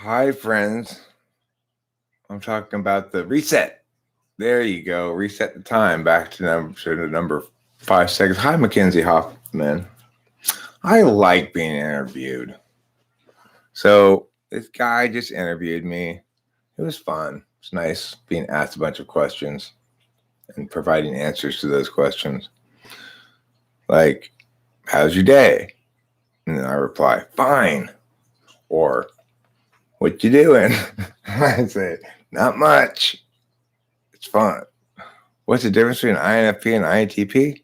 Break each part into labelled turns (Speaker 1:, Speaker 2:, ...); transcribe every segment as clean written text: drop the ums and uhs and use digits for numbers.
Speaker 1: Hi, friends. I'm talking about the reset. There you go. Reset the time back to number 5 seconds. Hi, Mackenzie Hoffman. I like being interviewed. So this guy just interviewed me. It was fun. It's nice being asked a bunch of questions and providing answers to those questions. Like, how's your day? And then I reply, fine. Or, what you doing? I say, not much. It's fun. What's the difference between INFP and INTP?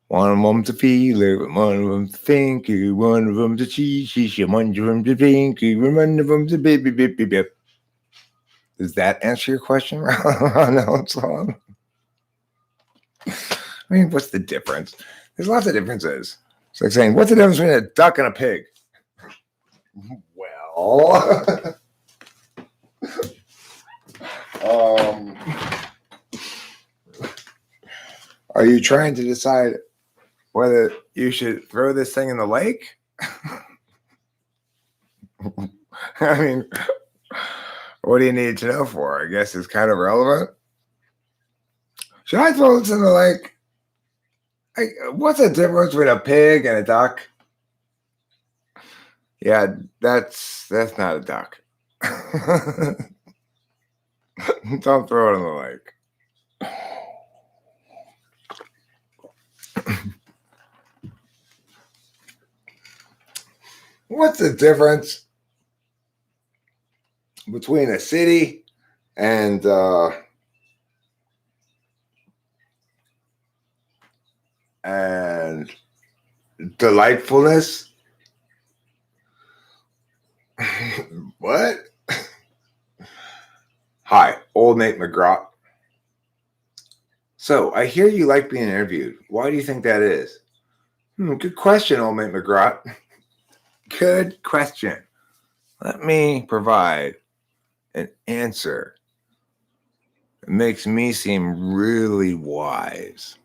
Speaker 1: One of them's a feeler, one of them's a thinker, one of them's a cheese, one of them's a thinker, one of them's a baby, baby, baby. Does that answer your question, Ronald Song? I mean, what's the difference? There's lots of differences. It's like saying, what's the difference between a duck and a pig? Well, are you trying to decide whether you should throw this thing in the lake? I mean, what do you need to know for? I guess it's kind of relevant. Should I throw this in the lake? What's the difference between a pig and a duck? Yeah, that's not a duck. Don't throw it in the lake. What's the difference between a city and delightfulness? What? Hi, old Nate McGraw. So I hear you like being interviewed. Why do you think that is? Good question, old Nate McGraw. Good question. Let me provide an answer. It makes me seem really wise.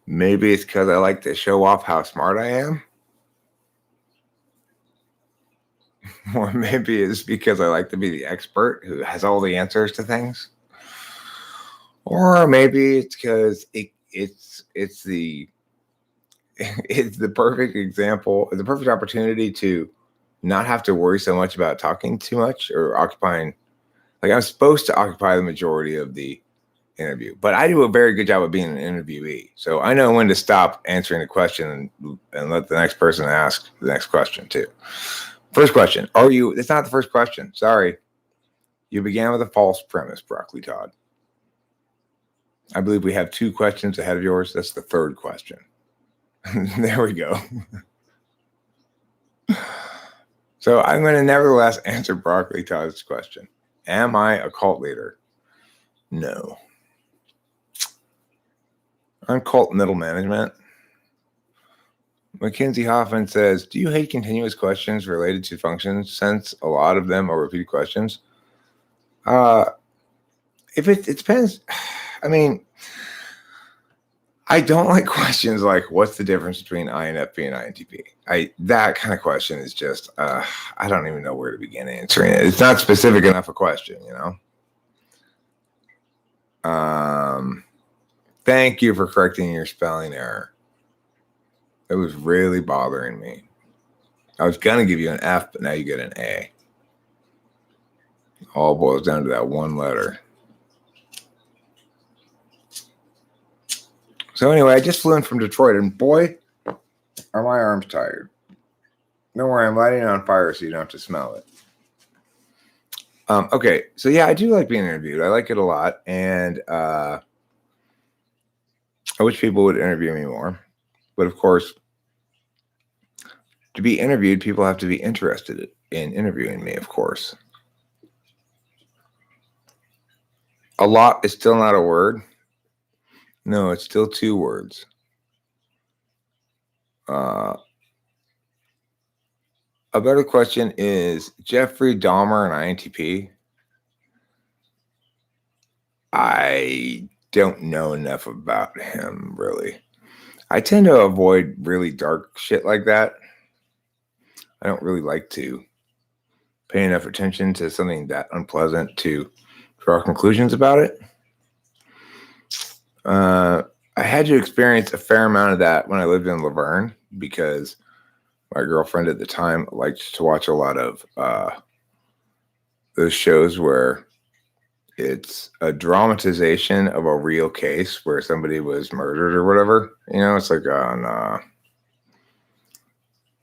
Speaker 1: Maybe it's because I like to show off how smart I am. Or maybe it's because I like to be the expert who has all the answers to things. Or maybe it's because it's the perfect example, the perfect opportunity to not have to worry so much about talking too much or occupying. Like, I'm supposed to occupy the majority of the interview, but I do a very good job of being an interviewee. So I know when to stop answering a question and let the next person ask the next question too. First question. It's not the first question. Sorry. You began with a false premise, Broccoli Todd. I believe we have 2 questions ahead of yours. That's the third question. There we go. So I'm going to nevertheless answer Broccoli Todd's question. Am I a cult leader? No. I'm cult middle management. Mackenzie Hoffman says, do you hate continuous questions related to functions since a lot of them are repeated questions? If it depends. I mean, I don't like questions like, what's the difference between INFP and INTP? That kind of question is just, I don't even know where to begin answering it. It's not specific enough a question, you know? Thank you for correcting your spelling error. It was really bothering me. I was going to give you an F, but now you get an A. All boils down to that one letter. So anyway, I just flew in from Detroit, and boy, are my arms tired. Don't worry, I'm lighting it on fire so you don't have to smell it. Okay, so yeah, I do like being interviewed. I like it a lot, and I wish people would interview me more. But of course, to be interviewed, people have to be interested in interviewing me, of course. A lot is still not a word. No, it's still 2 words. A better question is Jeffrey Dahmer an INTP? I don't know enough about him, really. I tend to avoid really dark shit like that. I don't really like to pay enough attention to something that unpleasant to draw conclusions about it. I had to experience a fair amount of that when I lived in Laverne, because my girlfriend at the time liked to watch a lot of those shows where it's a dramatization of a real case where somebody was murdered or whatever. It's like on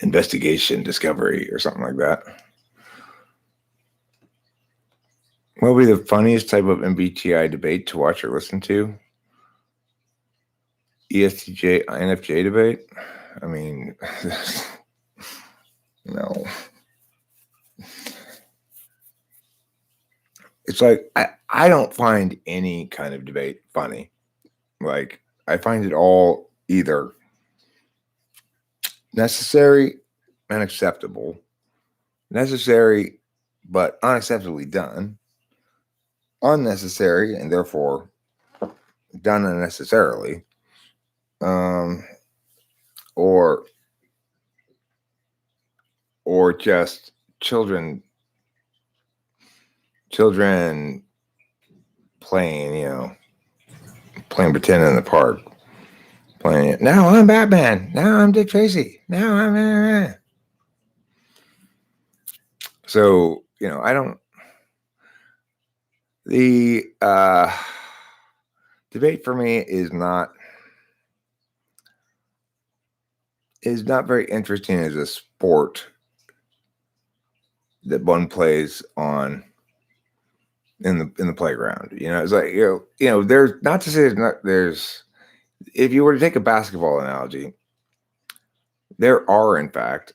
Speaker 1: Investigation Discovery or something like that. What would be the funniest type of MBTI debate to watch or listen to? ESTJ, INFJ debate? I mean, no. It's like, I don't find any kind of debate funny. Like, I find it all either necessary and acceptable, necessary but unacceptably done, unnecessary and therefore done unnecessarily, or just children playing pretend in the park, playing it. Now I'm Batman. Now I'm Dick Tracy. Now I'm. So I don't. The debate for me is not very interesting as a sport that one plays on in the playground. It's like there's not to say there's if you were to take a basketball analogy, there are in fact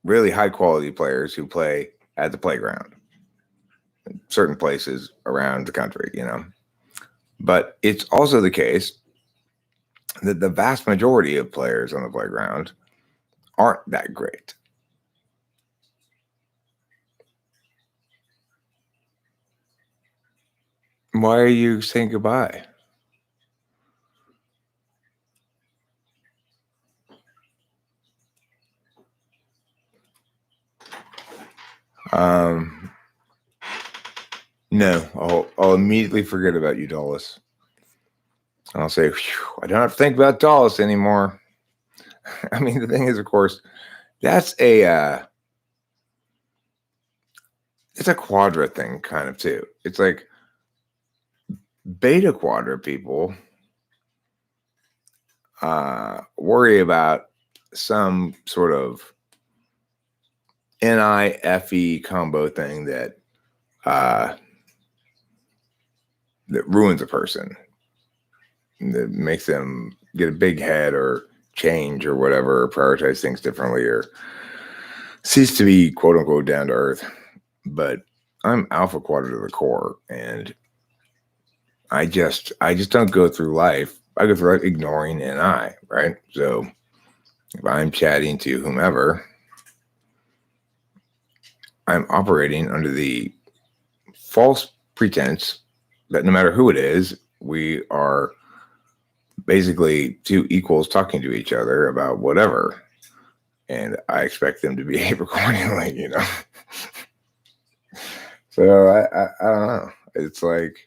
Speaker 1: really high quality players who play at the playground in certain places around the country, but it's also the case that the vast majority of players on the playground aren't that great. Why are you saying goodbye? No, I'll immediately forget about you, Dallas. I'll say, I don't have to think about Dallas anymore. I mean, the thing is, of course, that's it's a quadra thing kind of too. It's like beta quadra people worry about some sort of NIFE combo thing that ruins a person, that makes them get a big head or change or whatever, or prioritize things differently, or cease to be quote unquote down to earth. But I'm alpha quadra to the core, and I just don't go through life. I go through life ignoring NI, right? So if I'm chatting to whomever, I'm operating under the false pretense that no matter who it is, we are basically two equals talking to each other about whatever. And I expect them to behave accordingly, So I don't know. It's like,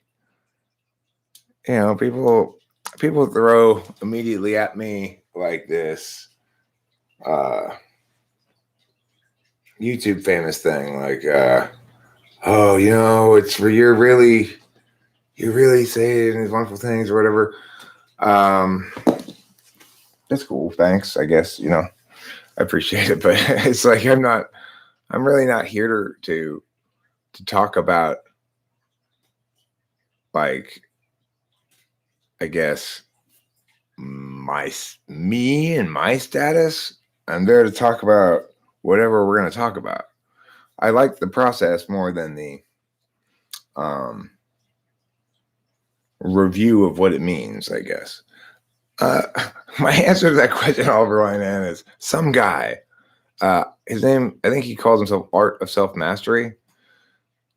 Speaker 1: people throw immediately at me like this YouTube famous thing, like, it's for you really saying these wonderful things or whatever. That's cool. Thanks. I guess, I appreciate it, but it's like, I'm really not here to talk about, like, I guess me and my status. I'm there to talk about whatever we're going to talk about. I like the process more than the review of what it means, I guess. My answer to that question, Oliver Lynan, is some guy. His name, I think he calls himself Art of Self-Mastery.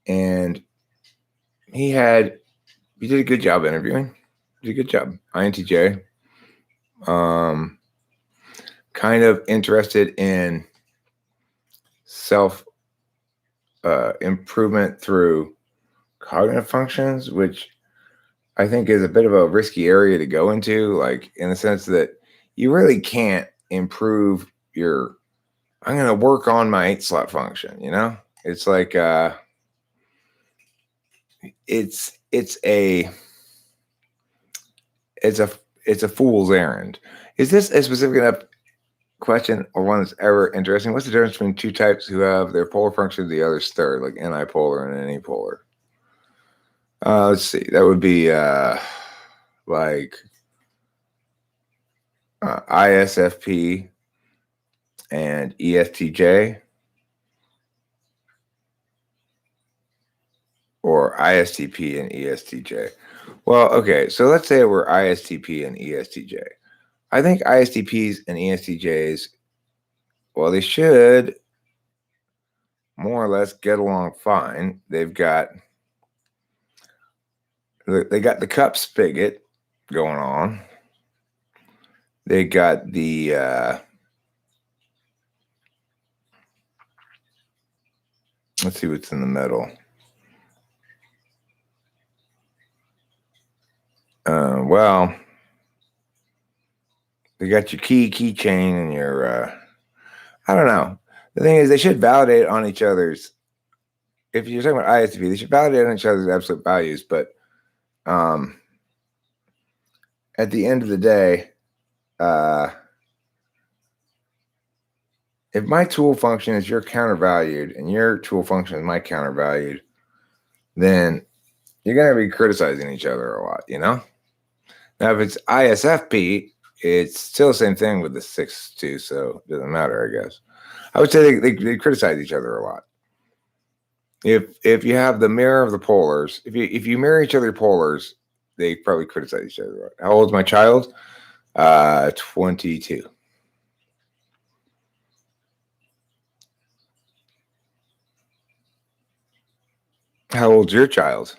Speaker 1: And he did a good job interviewing. He did a good job. INTJ. Kind of interested in self improvement through cognitive functions, which I think is a bit of a risky area to go into, like in the sense that you really can't improve your, I'm going to work on my 8-slot function, you know? It's like, it's a fool's errand. Is this a specific enough question or one that's ever interesting? What's the difference between two types who have their polar function, the other's third, like antipolar and anypolar? Let's see. That would be like ISFP and ESTJ, or ISTP and ESTJ. Well, okay, so let's say we're ISTP and ESTJ. I think ISTPs and ESTJs, well, they should more or less get along fine. They got the cup spigot going on. They got the let's see what's in the middle. Well, they got your keychain and your I don't know. The thing is, they should validate on each other's. If you're talking about ISTP, they should validate on each other's absolute values. But at the end of the day, if my tool function is your countervalued and your tool function is my countervalued, then you're going to be criticizing each other a lot, you know? Now, if it's ISFP, it's still the same thing with the 6-2, so it doesn't matter, I guess. I would say they criticize each other a lot. If you have the mirror of the polars, if you mirror each other polars, they probably criticize each other a lot. How old is my child? 22. How old's your child?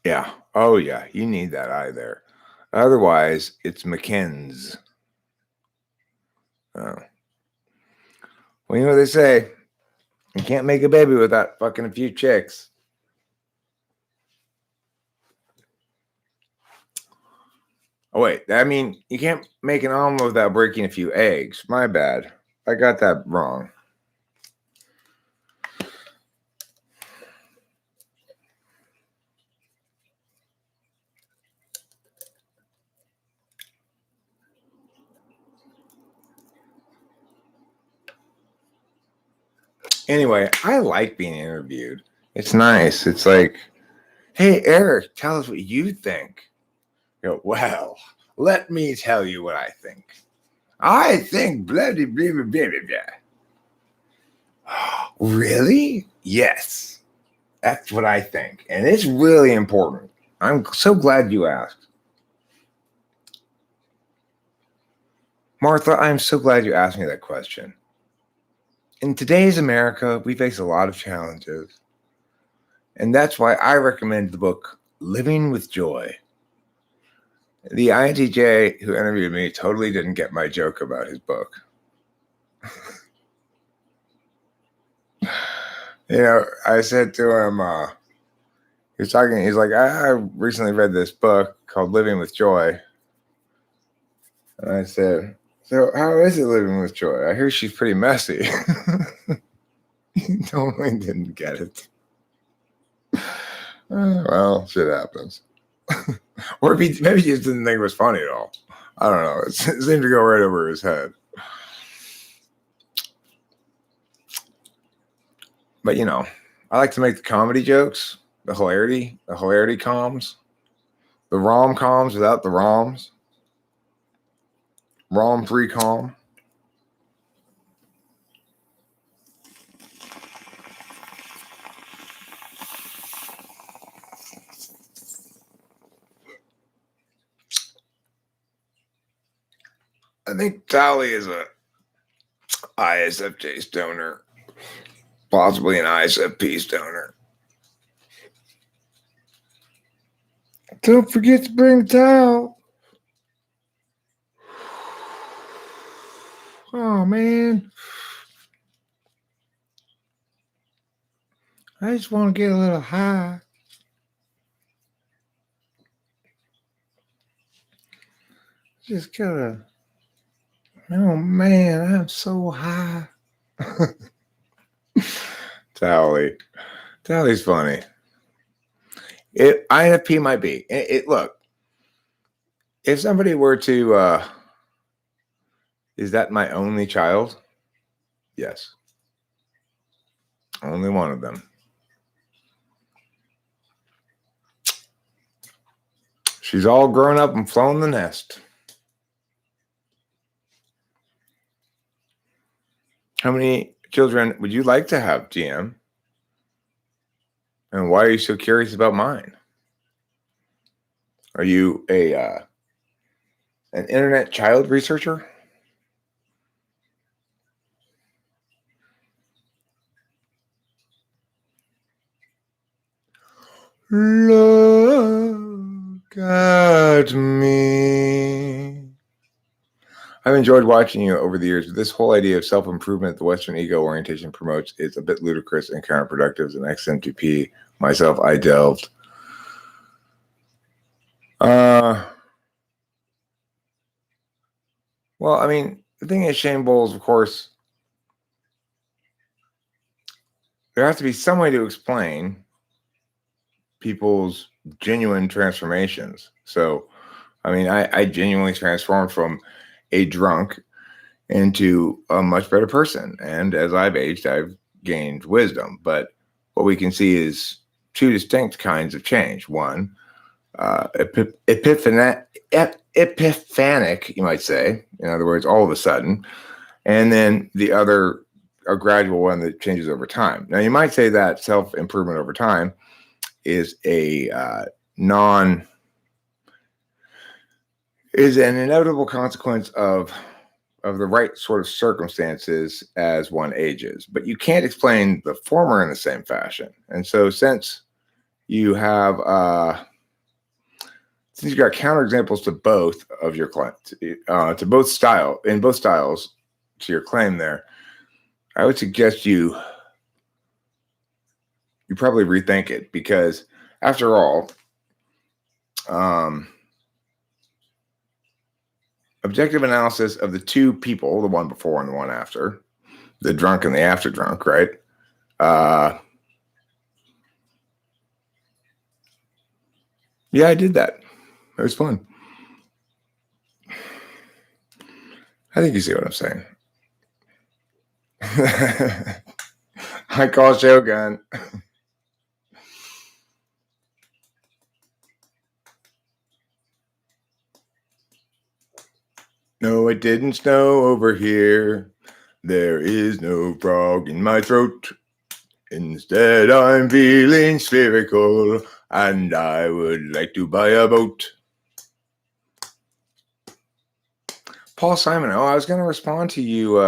Speaker 1: Yeah. Oh, yeah. You need that eye there. Otherwise, it's McKen's. Oh. Well, you know what they say. You can't make a baby without fucking a few chicks. Oh, wait. I mean, you can't make an omelet without breaking a few eggs. My bad. I got that wrong. Anyway, I like being interviewed. It's nice. It's like, hey, Eric, tell us what you think. You go, well, let me tell you what I think. I think blah, blah, blah, blah, blah, blah. Really? Yes. That's what I think. And it's really important. I'm so glad you asked. Martha, I'm so glad you asked me that question. In today's America, we face a lot of challenges. And that's why I recommend the book Living with Joy. The INTJ who interviewed me totally didn't get my joke about his book. You know, I said to him, he's like, I recently read this book called Living with Joy. And I said, so how is it living with Joy? I hear she's pretty messy. He totally didn't get it. Well, shit happens. Or maybe he just didn't think it was funny at all. I don't know. It seemed to go right over his head. But, you know, I like to make the comedy jokes, the hilarity coms, the rom-coms without the roms, rom-free com. I think Tally is a ISFJ stoner, possibly an ISFP stoner. Don't forget to bring the towel. Oh, man. I just want to get a little high. Just gotta. Oh, man, I'm so high. Towley. Towley's funny. INFP might be. Look, if somebody were to, is that my only child? Yes. Only one of them. She's all grown up and flown the nest. How many children would you like to have, GM? And why are you so curious about mine? Are you an internet child researcher? Look at me. I've enjoyed watching you over the years. This whole idea of self-improvement the Western ego orientation promotes is a bit ludicrous and counterproductive. As an ex-Intp myself, I delved. Well, I mean, the thing is, Shane Bowles, of course, there has to be some way to explain people's genuine transformations. So, I mean, I genuinely transformed from a drunk into a much better person. And as I've aged, I've gained wisdom. But what we can see is two distinct kinds of change. One, epiphanic, you might say, in other words, all of a sudden. And then the other, a gradual one that changes over time. Now, you might say that self-improvement over time is an inevitable consequence of the right sort of circumstances as one ages. But you can't explain the former in the same fashion. And so since you have since you've got counterexamples to both of your clients, to both styles to your claim there, I would suggest you probably rethink it, because after all, objective analysis of the two people, the one before and the one after, the drunk and the after drunk, right? Yeah, I did that. It was fun. I think you see what I'm saying. I call Shogun. No, it didn't snow over here. There is no frog in my throat. Instead, I'm feeling spherical, and I would like to buy a boat. Paul Simon, I was going to respond to you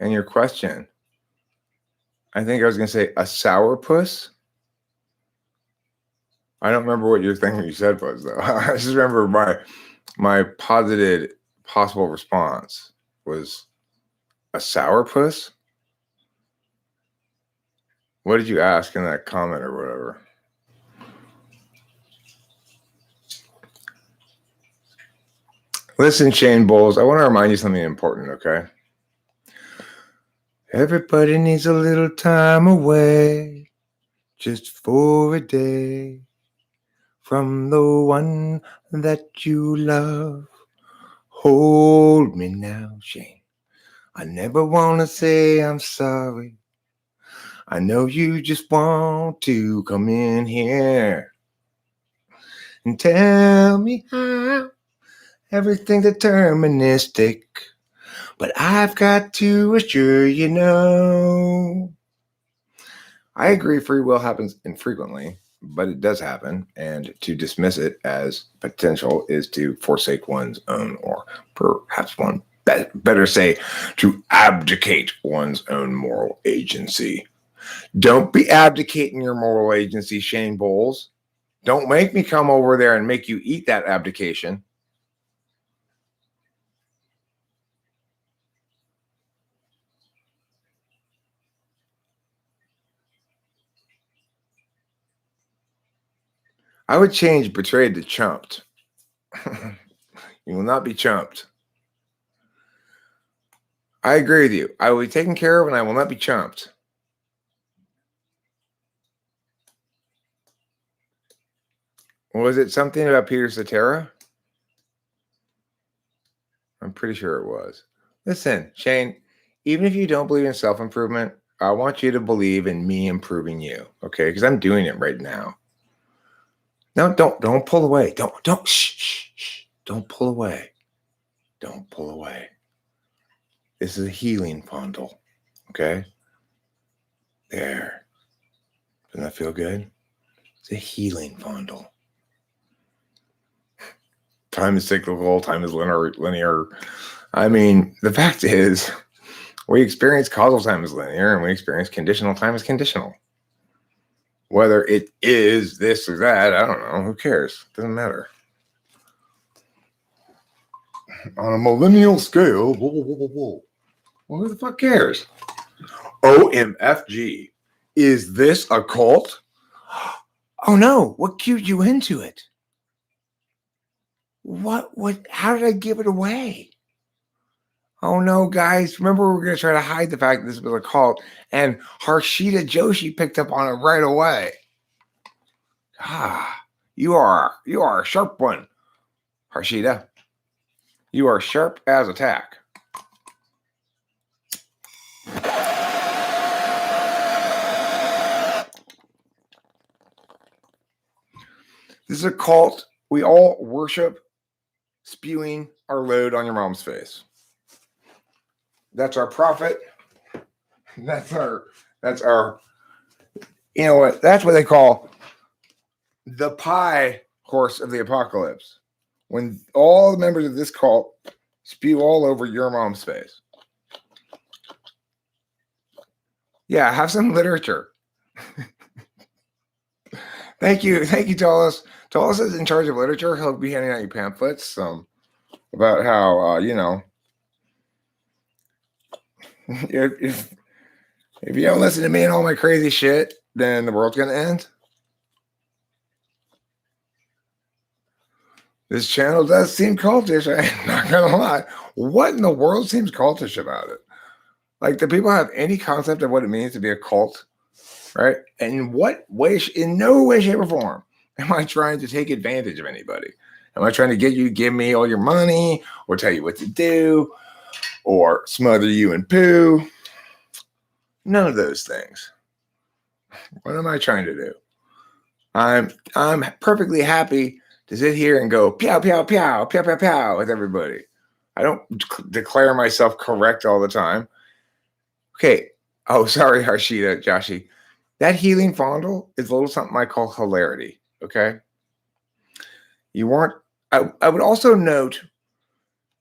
Speaker 1: and your question. I think I was going to say a sourpuss. I don't remember what your thing you said was, though. I just remember my posited possible response was a sourpuss. What did you ask in that comment or whatever? Listen, Shane Bowles, I want to remind you something important, okay? Everybody needs a little time away, just for a day, from the one that you love. Hold me now, Shane. I never want to say I'm sorry. I know you just want to come in here and tell me how everything's deterministic. But I've got to assure you, no. I agree free will happens infrequently, but it does happen. And to dismiss it as potential is to forsake one's own, or perhaps one better say, to abdicate one's own moral agency. Don't be abdicating your moral agency, Shane Bowles. Don't make me come over there and make you eat that abdication. I would change betrayed to chumped. You will not be chumped. I agree with you. I will be taken care of and I will not be chumped. Was it something about Peter Cetera? I'm pretty sure it was. Listen, Shane, even if you don't believe in self-improvement, I want you to believe in me improving you, okay? Because I'm doing it right now. No, don't pull away. Shh. Don't pull away. Don't pull away. This is a healing fondle, okay? There. Doesn't that feel good? It's a healing fondle. Time is cyclical. Time is linear. I mean, the fact is, we experience causal time as linear, and we experience conditional time as conditional. Whether it is this or that, I don't know. Who cares? Doesn't matter. On a millennial scale, whoa. Well, who the fuck cares? OMFG. Is this a cult? Oh no, what cued you into it? What, how did I give it away? Oh no, guys, remember we were going to try to hide the fact that this was a cult, and Harshita Joshi picked up on it right away. You are a sharp one, Harshita. You are sharp as a tack. This is a cult. We all worship spewing our load on your mom's face. That's our prophet. That's our, you know what? That's what they call the pie horse of the apocalypse. When all the members of this cult spew all over your mom's face. Yeah, have some literature. Thank you, Tolis. Tolis is in charge of literature. He'll be handing out you pamphlets about how if you don't listen to me and all my crazy shit, then the world's gonna end. This channel does seem cultish. I'm not gonna lie. What in the world seems cultish about it? Like, do people have any concept of what it means to be a cult? Right? And in what way, in no way, shape, or form am I trying to take advantage of anybody? Am I trying to get you to give me all your money or tell you what to do or smother you in poo? None of those things. What am I trying to do? I'm perfectly happy to sit here and go pow, pow, pow, pow, pow, pow with everybody. I don't declare myself correct all the time. Okay. Oh, sorry, Harshita, Joshi. That healing fondle is a little something I call hilarity, okay? You weren't, I would also note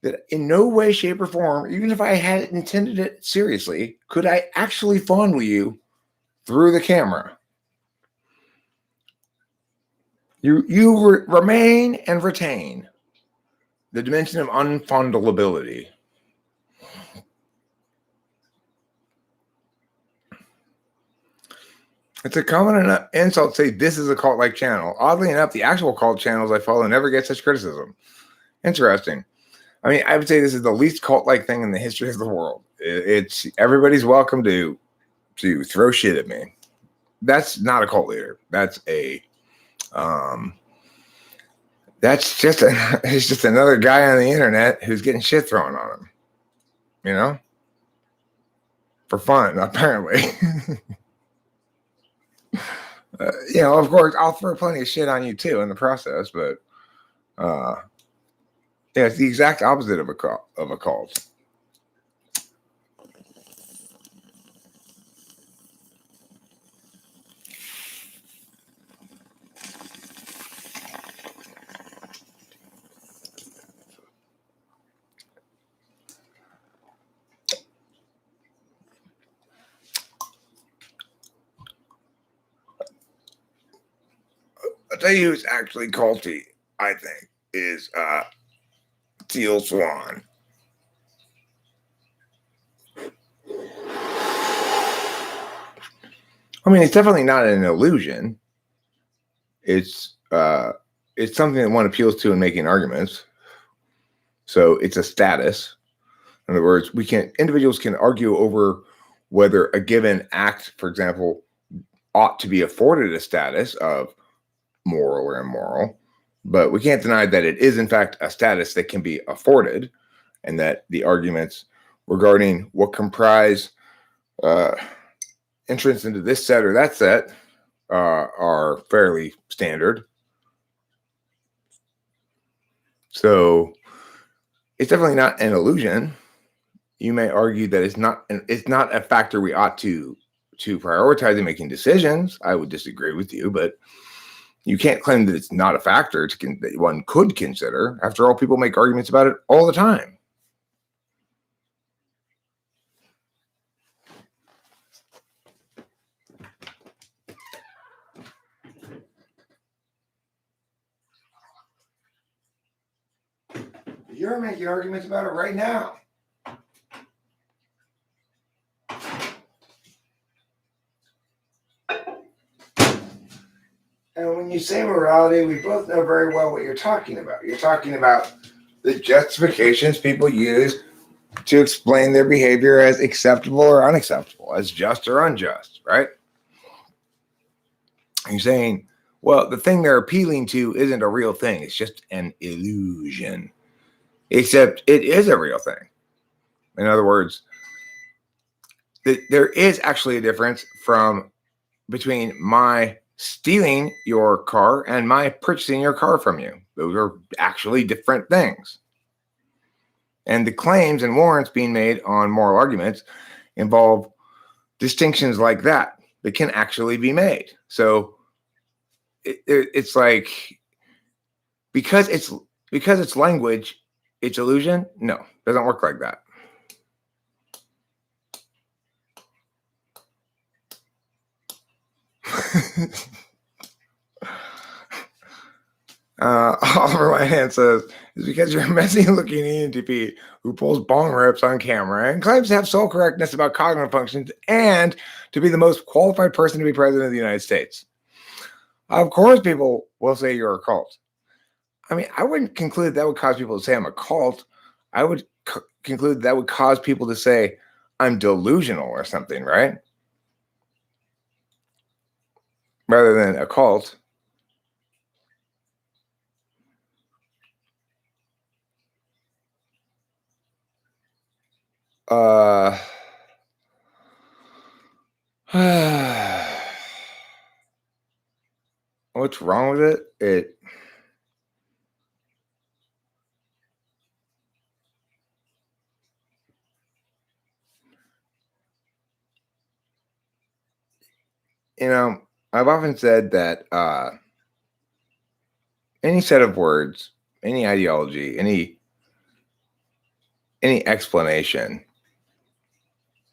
Speaker 1: that in no way, shape, or form, even if I had intended it seriously, could I actually fondle you through the camera. You remain and retain the dimension of unfondleability. It's a common enough insult to say this is a cult-like channel. Oddly enough, the actual cult channels I follow never get such criticism. Interesting. I mean, I would say this is the least cult-like thing in the history of the world. It's everybody's welcome to throw shit at me. That's not a cult leader. That's a it's just another guy on the internet who's getting shit thrown on him. You know? For fun, apparently. Of course, I'll throw plenty of shit on you too in the process, but it's the exact opposite of a cult. they use actually culty, I think, is teal swan. I mean, it's definitely not an illusion. It's something that one appeals to in making arguments. So it's a status. In other words, individuals can argue over whether a given act, for example, ought to be afforded a status of moral or immoral, but we can't deny that it is in fact a status that can be afforded, and that the arguments regarding what comprise entrance into this set or that set are fairly standard. So it's definitely not an illusion. You may argue that it's not a factor we ought to prioritize in making decisions. I would disagree with you, but you can't claim that it's not a factor that one could consider. After all, people make arguments about it all the time. You're making arguments about it right now. And when you say morality, we both know very well what you're talking about. You're talking about the justifications people use to explain their behavior as acceptable or unacceptable, as just or unjust, right? And you're saying, well, the thing they're appealing to isn't a real thing. It's just an illusion. Except it is a real thing. In other words, there is actually a difference between my stealing your car and my purchasing your car from you. Those are actually different things. And the claims and warrants being made on moral arguments involve distinctions like that can actually be made. So it's like, because it's language, it's illusion. No, doesn't work like that. Oliver Whitehan says, it's because you're a messy-looking ENTP who pulls bong rips on camera and claims to have sole correctness about cognitive functions and to be the most qualified person to be president of the United States. Of course, people will say you're a cult. I mean, I wouldn't conclude that would cause people to say I'm a cult. I would conclude that would cause people to say I'm delusional or something, right? Rather than a cult. What's wrong with it? I've often said that any set of words, any ideology, any explanation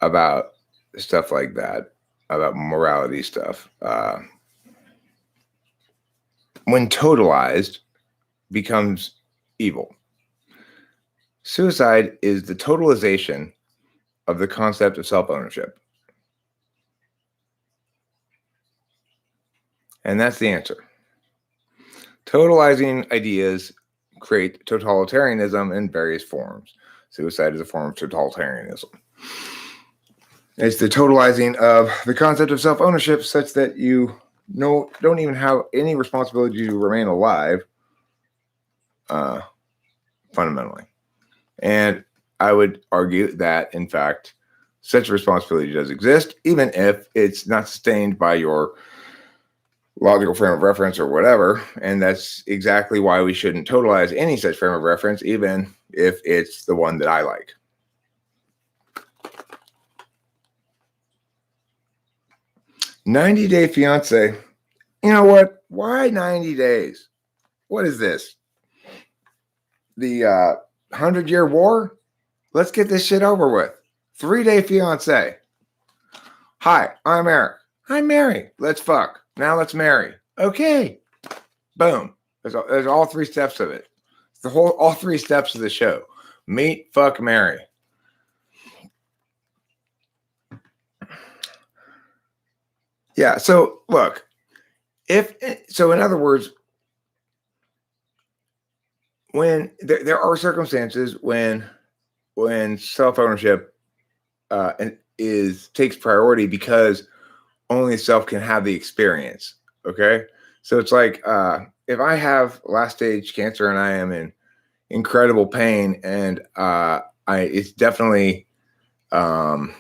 Speaker 1: about stuff like that, about morality stuff, when totalized, becomes evil. Suicide is the totalization of the concept of self-ownership. And that's the answer. Totalizing ideas create totalitarianism in various forms. Suicide is a form of totalitarianism. It's the totalizing of the concept of self-ownership such that you don't even have any responsibility to remain alive, fundamentally. And I would argue that, in fact, such a responsibility does exist, even if it's not sustained by your logical frame of reference or whatever. And that's exactly why we shouldn't totalize any such frame of reference, even if it's the one that I like. "90-Day Fiance." You know what? Why 90 days? What is this? The 100-Year War? Let's get this shit over with. 3-Day Fiance. "Hi, I'm Eric. I'm Mary. Let's fuck. Now let's marry." Okay. Boom. There's all three steps of it. It's all three steps of the show. Meet, fuck, marry. Yeah. So look, in other words, when there are circumstances when self ownership takes priority because only self can have the experience. Okay, so it's like if I have last stage cancer and I am in incredible pain, and it's definitely gonna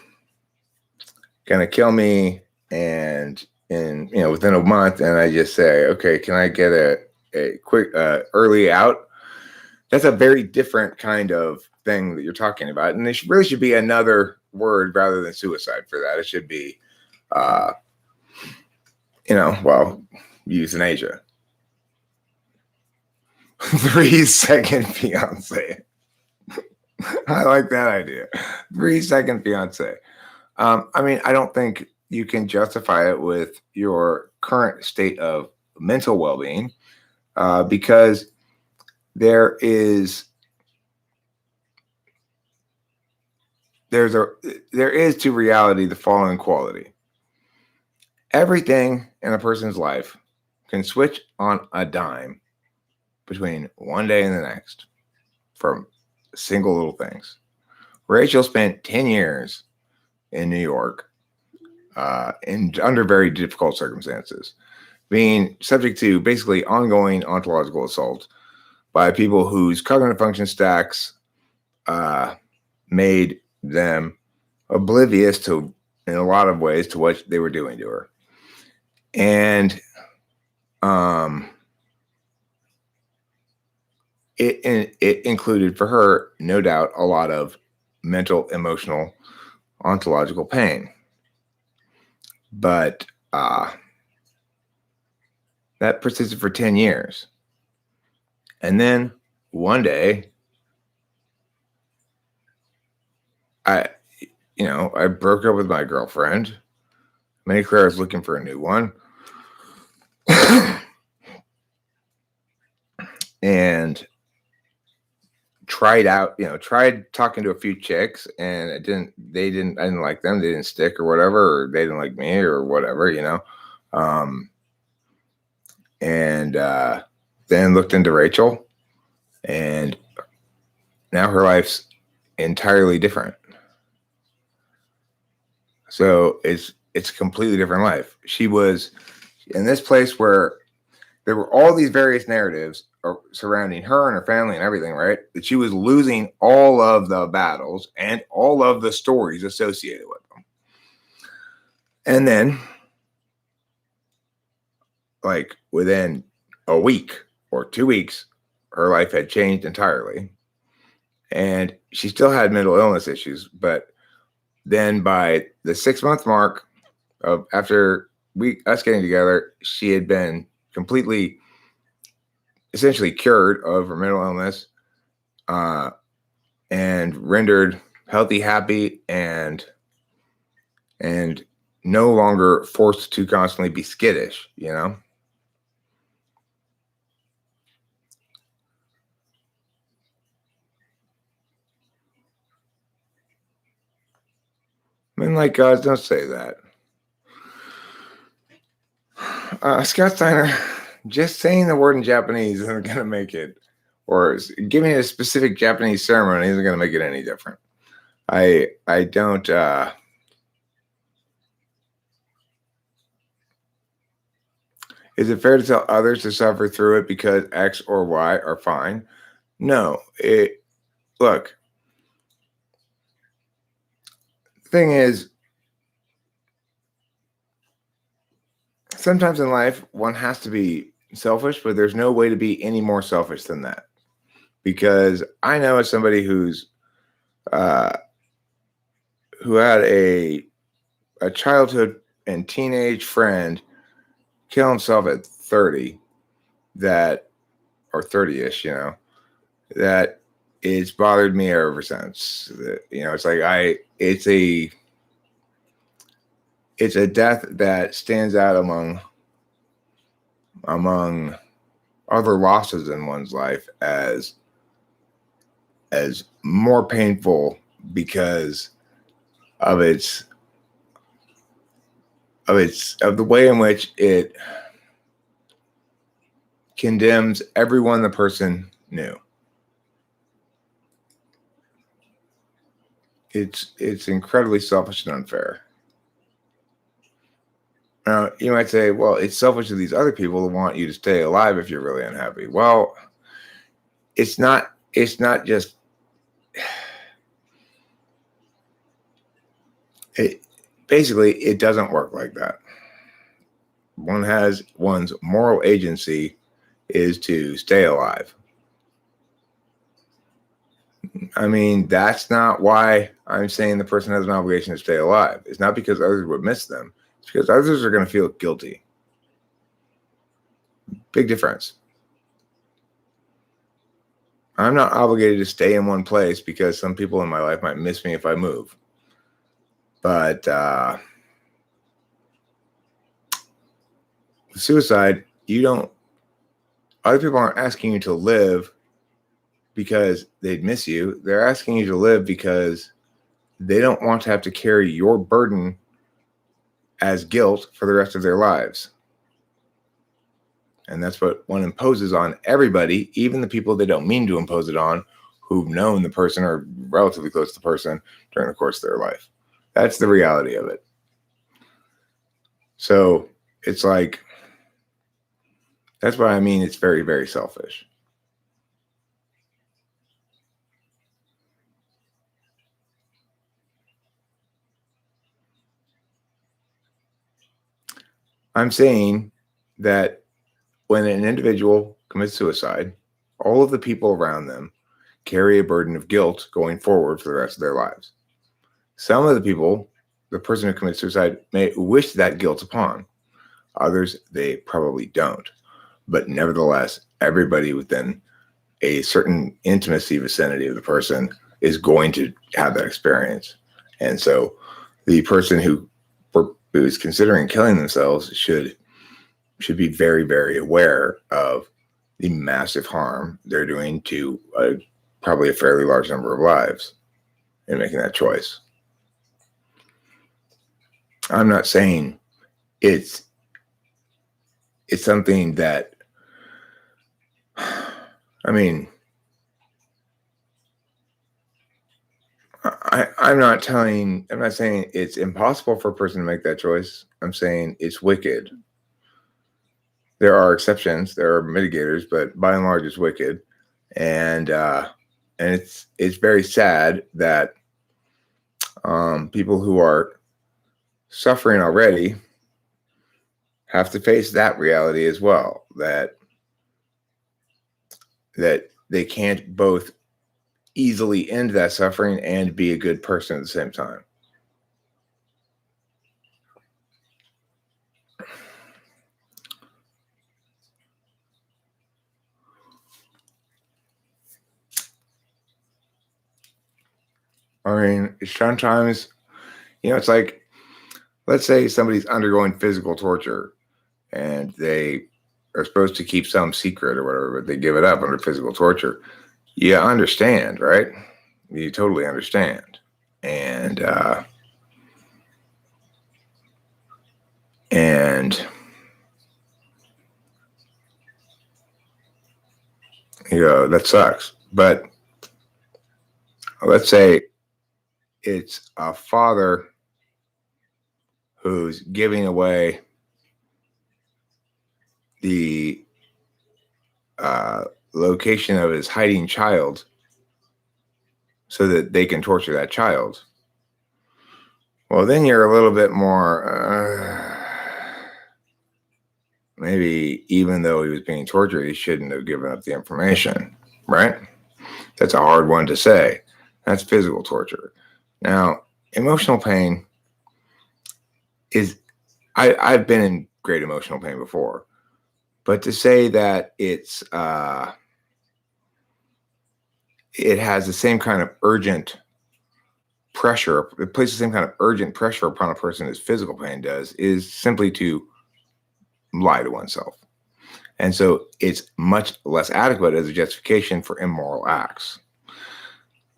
Speaker 1: kill me, and within a month, and I just say, okay, can I get a quick early out? That's a very different kind of thing that you're talking about, and there really should be another word rather than suicide for that. It should be euthanasia. 3-second fiance. I like that idea. 3-second fiance. I mean, I don't think you can justify it with your current state of mental well-being because there is to reality the following quality. Everything in a person's life can switch on a dime between one day and the next from single little things. Rachel spent 10 years in New York under very difficult circumstances, being subject to basically ongoing ontological assault by people whose cognitive function stacks made them oblivious to, in a lot of ways, to what they were doing to her. And it included for her, no doubt, a lot of mental, emotional, ontological pain. But that persisted for 10 years. And then one day, I broke up with my girlfriend. Made clear I was looking for a new one. And tried talking to a few chicks, and I didn't like them. They didn't stick or whatever, or they didn't like me or whatever, and then looked into Rachel, and now her life's entirely different. So it's a completely different life. She was in this place where there were all these various narratives surrounding her and her family and everything, right? That she was losing all of the battles and all of the stories associated with them. And then, like within a week or 2 weeks, her life had changed entirely. And she still had mental illness issues. But then by the 6-month mark of after us getting together, she had been completely, essentially cured of her mental illness, and rendered healthy, happy, and no longer forced to constantly be skittish, Men like gods don't say that. Scott Steiner, just saying the word in Japanese isn't going to make it, or giving a specific Japanese ceremony isn't going to make it any different. I don't. Is it fair to tell others to suffer through it because X or Y are fine? No. Look. The thing is, sometimes in life one has to be selfish, but there's no way to be any more selfish than that. Because I know as somebody who had a childhood and teenage friend kill himself at 30, or 30-ish, that it's bothered me ever since. It's like it's a death that stands out among other losses in one's life as more painful because of the way in which it condemns everyone the person knew. It's incredibly selfish and unfair. Now, you might say, well, it's selfish of these other people to want you to stay alive if you're really unhappy. Well, it's not just basically it doesn't work like that. One has one's moral agency is to stay alive. I mean, that's not why I'm saying the person has an obligation to stay alive. It's not because others would miss them. It's because others are going to feel guilty. Big difference. I'm not obligated to stay in one place because some people in my life might miss me if I move. But suicide, other people aren't asking you to live because they'd miss you. They're asking you to live because they don't want to have to carry your burden as guilt for the rest of their lives. And that's what one imposes on everybody, even the people they don't mean to impose it on, who've known the person or relatively close to the person during the course of their life. That's the reality of it. So it's like, that's what I mean. It's very, very selfish. I'm saying that when an individual commits suicide, all of the people around them carry a burden of guilt going forward for the rest of their lives. Some of the people, the person who commits suicide, may wish that guilt upon. Others, they probably don't. But nevertheless, everybody within a certain intimacy vicinity of the person is going to have that experience. And so the person who is considering killing themselves should be very, very aware of the massive harm they're doing to probably a fairly large number of lives in making that choice. I'm not saying it's something that, I mean, I'm not saying it's impossible for a person to make that choice. I'm saying it's wicked. There are exceptions, there are mitigators, but by and large, it's wicked. And it's very sad that people who are suffering already have to face that reality as well, that they can't both easily end that suffering and be a good person at the same time. I mean, sometimes, it's like, let's say somebody's undergoing physical torture and they are supposed to keep some secret or whatever, but they give it up under physical torture. You understand, right? You totally understand. And that sucks. But let's say it's a father who's giving away the location of his hiding child so that they can torture that child. Well, then you're a little bit more, maybe even though he was being tortured, he shouldn't have given up the information, right? That's a hard one to say. That's physical torture. Now, emotional pain is, I've been in great emotional pain before, but to say that it has the same kind of urgent pressure, it places the same kind of urgent pressure upon a person as physical pain does, is simply to lie to oneself. And so it's much less adequate as a justification for immoral acts.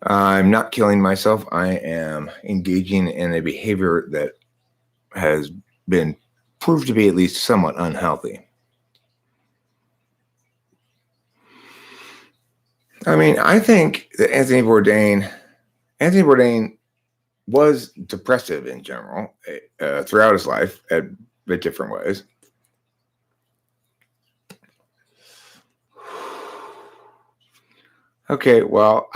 Speaker 1: I'm not killing myself. I am engaging in a behavior that has been proved to be at least somewhat unhealthy. I mean, I think that Anthony Bourdain was depressive in general throughout his life at different ways. Okay, well,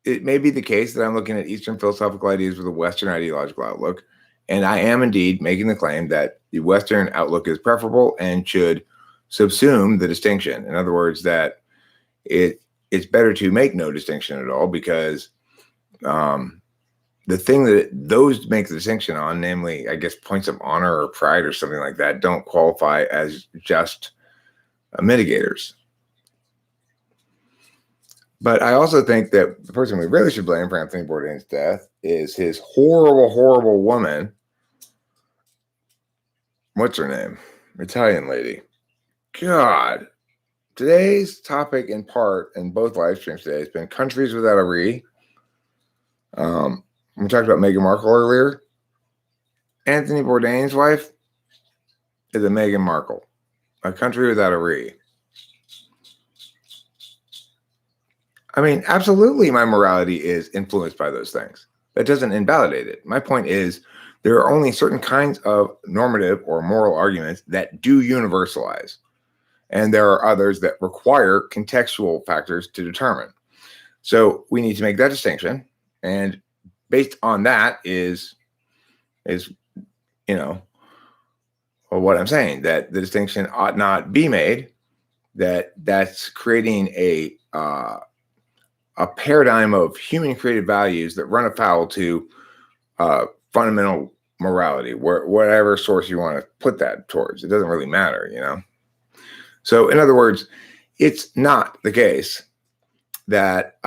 Speaker 1: it may be the case that I'm looking at Eastern philosophical ideas with a Western ideological outlook, and I am indeed making the claim that the Western outlook is preferable and should subsume the distinction. In other words, that it's better to make no distinction at all, because the thing that those make the distinction on, namely, I guess, points of honor or pride or something like that, don't qualify as just mitigators. But I also think that the person we really should blame for Anthony Bourdain's death is his horrible, horrible woman. What's her name? Italian lady. God. Today's topic, in part, in both live streams today, has been countries without a re. We talked about Meghan Markle earlier. Anthony Bourdain's wife is a Meghan Markle. A country without a re. I mean, absolutely, my morality is influenced by those things. That doesn't invalidate it. My point is, there are only certain kinds of normative or moral arguments that do universalize. And there are others that require contextual factors to determine. So we need to make that distinction. And based on that is what I'm saying, that the distinction ought not be made, that's creating a paradigm of human created values that run afoul to fundamental morality, whatever source you want to put that towards. It doesn't really matter, So, in other words, it's not the case that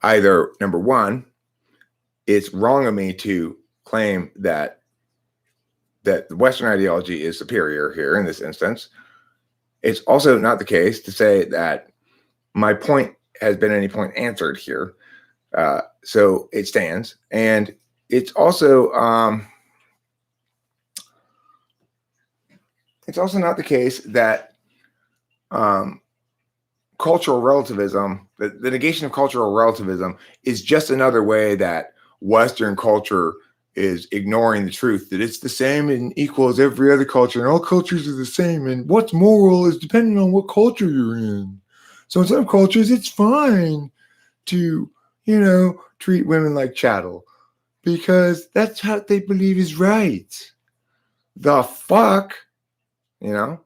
Speaker 1: either, number one, it's wrong of me to claim that the Western ideology is superior here in this instance. It's also not the case to say that my point has been any point answered here. So it stands. And it's also not the case that cultural relativism, the negation of cultural relativism, is just another way that Western culture is ignoring the truth that it's the same and equal as every other culture, and all cultures are the same, and what's moral is depending on what culture you're in. So in some cultures, it's fine to, treat women like chattel because that's how they believe is right. The fuck, the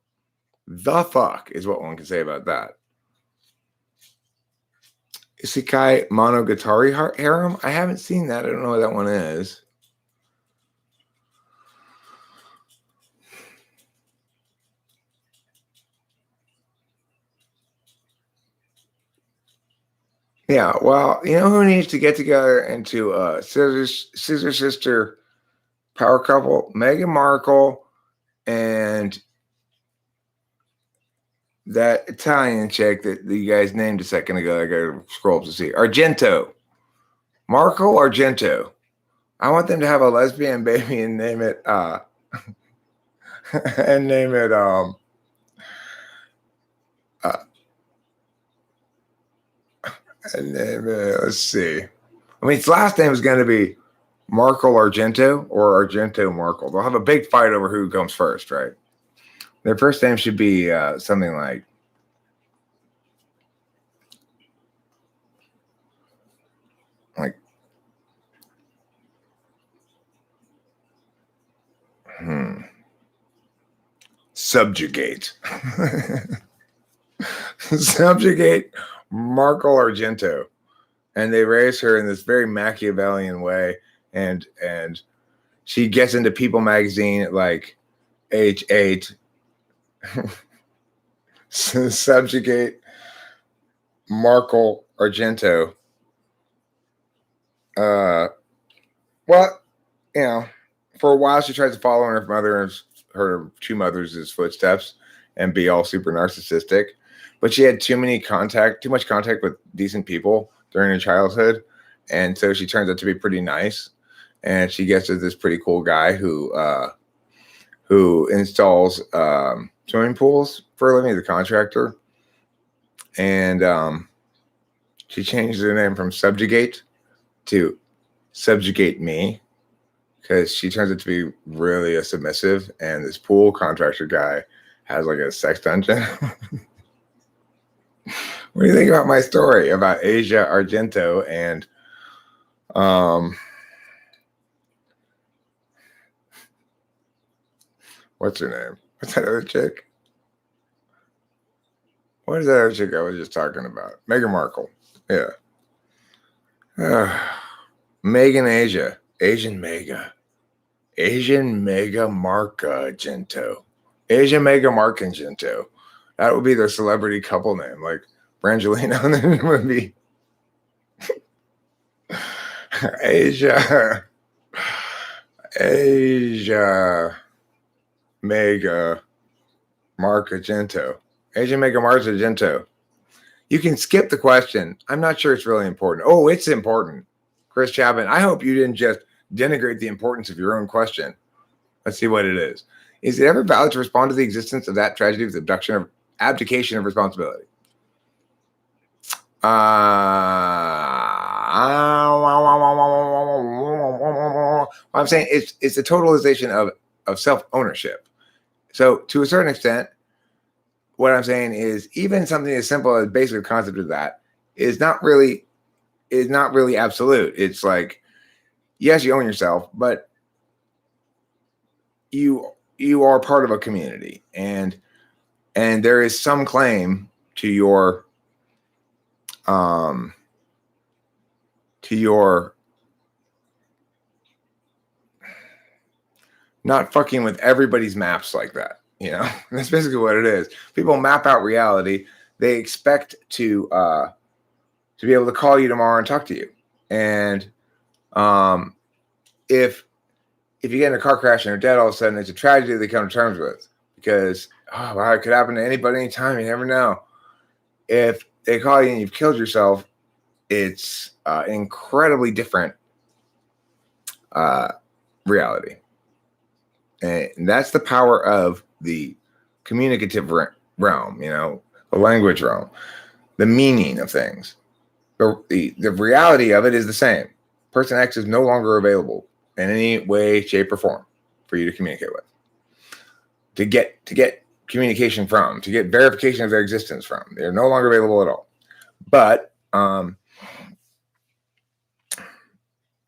Speaker 1: fuck is what one can say about that. Isekai Monogatari harem? I haven't seen that. I don't know what that one is. Yeah, well, you know who needs to get together into a Scissor Sister power couple? Meghan Markle and that Italian chick that you guys named a second ago. I gotta scroll up to see. Argento. Markle Argento. I want them to have a lesbian baby and name it let's see. I mean, its last name is going to be Markle Argento or Argento Markle. They'll have a big fight over who comes first, right? Their first name should be something like Subjugate. Subjugate Markle Argento. And they raise her in this very Machiavellian way. And she gets into People magazine at like age 8. Subjugate Markle Argento. Well, for a while she tries to follow in her two mothers' footsteps, and be all super narcissistic. But she had too much contact with decent people during her childhood. And so she turns out to be pretty nice. And she gets with this pretty cool guy who installs swimming pools for a living as a contractor. And she changed her name from Subjugate to Subjugate Me, because she turns out to be really a submissive, and this pool contractor guy has like a sex dungeon. What do you think about my story about Asia Argento and what's her name? What's that other chick? What is that other chick I was just talking about? Meghan Markle. Yeah. Megan Asia. Asian Mega. Asian Mega Marca Gento. Asian Mega Marca Gento. That would be their celebrity couple name. Like Brangelina, and then it would be Asia Mega Marcagento. Asia Mega Marcagento. You can skip the question. I'm not sure it's really important. Oh, it's important. Chris Chapman, I hope you didn't just denigrate the importance of your own question. Let's see what it is. Is it ever valid to respond to the existence of that tragedy with abdication of responsibility? What I'm saying it's a totalization of self-ownership. So to a certain extent, what I'm saying is even something as simple as basic concept of that is not really absolute. It's like, yes, you own yourself, but you are part of a community, and there is some claim to your not fucking with everybody's maps like that. You know, that's basically what it is. People map out reality. They expect to be able to call you tomorrow and talk to you. And if you get in a car crash and you're dead all of a sudden, it's a tragedy they come to terms with, because wow, it could happen to anybody anytime. You never know. If they call you and you've killed yourself, it's incredibly different reality. And that's the power of the communicative realm, you know, the language realm, the meaning of things. The reality of it is the same. Person X is no longer available in any way, shape, or form for you to communicate with. To get communication from, to get verification of their existence from. They're no longer available at all. But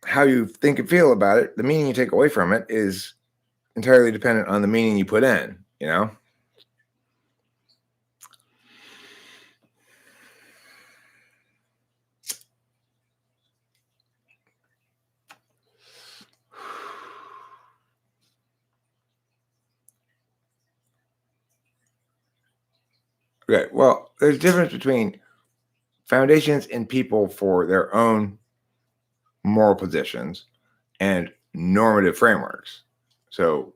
Speaker 1: how you think and feel about it, the meaning you take away from it, is entirely dependent on the meaning you put in, you know? Okay, well, there's a difference between foundations in people for their own moral positions and normative frameworks. So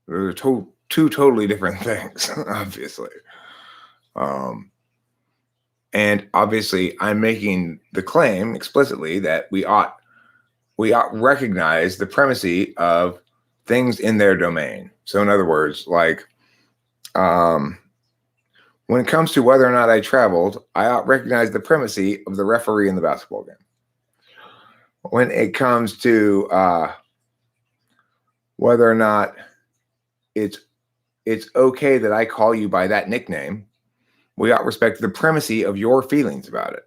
Speaker 1: they're two totally different things, obviously. And obviously, I'm making the claim explicitly that we ought recognize the primacy of things in their domain. So in other words, like when it comes to whether or not I traveled, I ought recognize the primacy of the referee in the basketball game. When it comes to whether or not it's okay that I call you by that nickname, we ought respect the primacy of your feelings about it.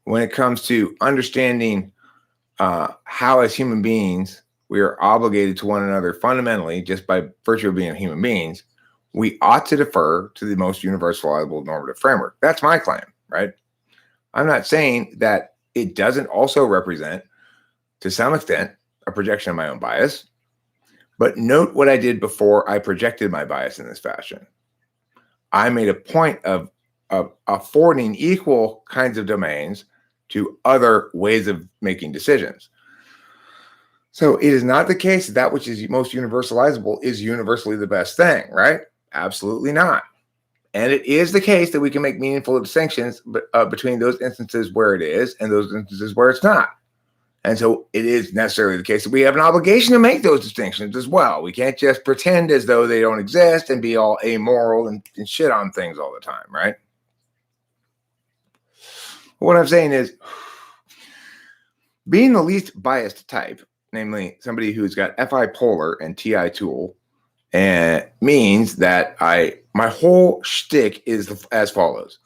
Speaker 1: When it comes to understanding how, as human beings, we are obligated to one another fundamentally just by virtue of being human beings, we ought to defer to the most universalizable normative framework. That's my claim, right? I'm not saying that it doesn't also represent, to some extent, a projection of my own bias. But note what I did before I projected my bias in this fashion. I made a point of affording equal kinds of domains to other ways of making decisions. So it is not the case that which is most universalizable is universally the best thing, right? Absolutely not. And it is the case that we can make meaningful distinctions between those instances where it is and those instances where it's not. And so it is necessarily the case that we have an obligation to make those distinctions as well. We can't just pretend as though they don't exist and be all amoral and shit on things all the time, right? What I'm saying is, being the least biased type, namely somebody who's got FI polar and TI tool, and means that my whole shtick is as follows.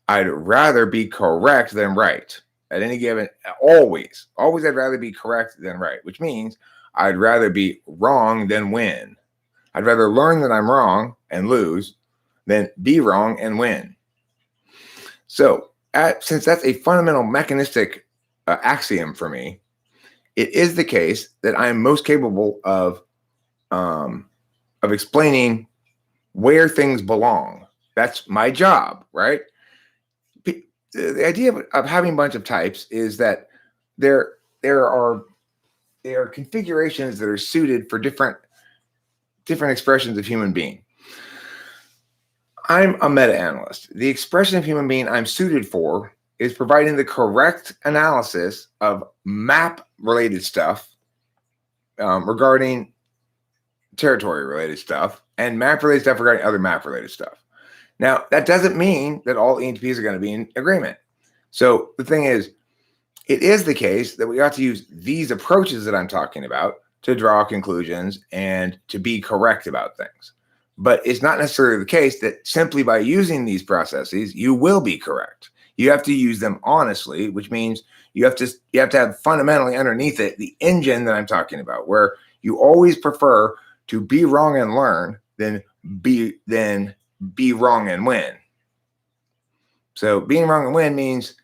Speaker 1: I'd rather be correct than right. At any given, always I'd rather be correct than right, which means I'd rather be wrong than win. I'd rather learn that I'm wrong and lose than be wrong and win. So since that's a fundamental mechanistic axiom for me, it is the case that I am most capable of explaining where things belong. That's my job, right? The idea of having a bunch of types is that there are configurations that are suited for different expressions of human being. I'm a meta-analyst. The expression of human being I'm suited for is providing the correct analysis of map-related stuff regarding territory-related stuff and map-related stuff regarding other map-related stuff. Now, that doesn't mean that all ENTPs are going to be in agreement. So the thing is, it is the case that we ought to use these approaches that I'm talking about to draw conclusions and to be correct about things. But it's not necessarily the case that simply by using these processes, you will be correct. You have to use them honestly, which means you have to have fundamentally underneath it the engine that I'm talking about, where you always prefer to be wrong and learn than be wrong and win. So being wrong and win means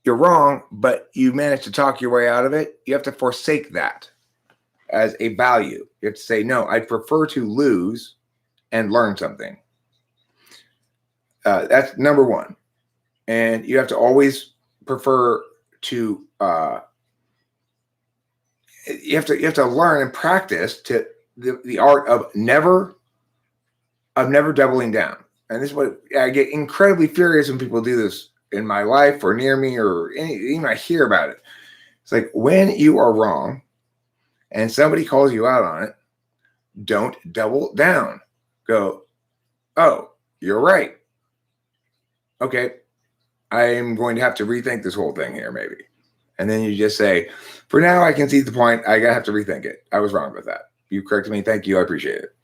Speaker 1: you're wrong, but you managed to talk your way out of it. You have to forsake that as a value. You have to say, no, I'd prefer to lose and learn something. That's number one. And you have to always prefer to you have to learn and practice to the art of never doubling down. And this is what I get incredibly furious when people do this in my life or near me or even I hear about it. It's like when you are wrong and somebody calls you out on it, don't double down. Go, oh, you're right. Okay, I'm going to have to rethink this whole thing here, maybe. And then you just say, for now, I can see the point. I gotta have to rethink it. I was wrong about that. You corrected me. Thank you. I appreciate it.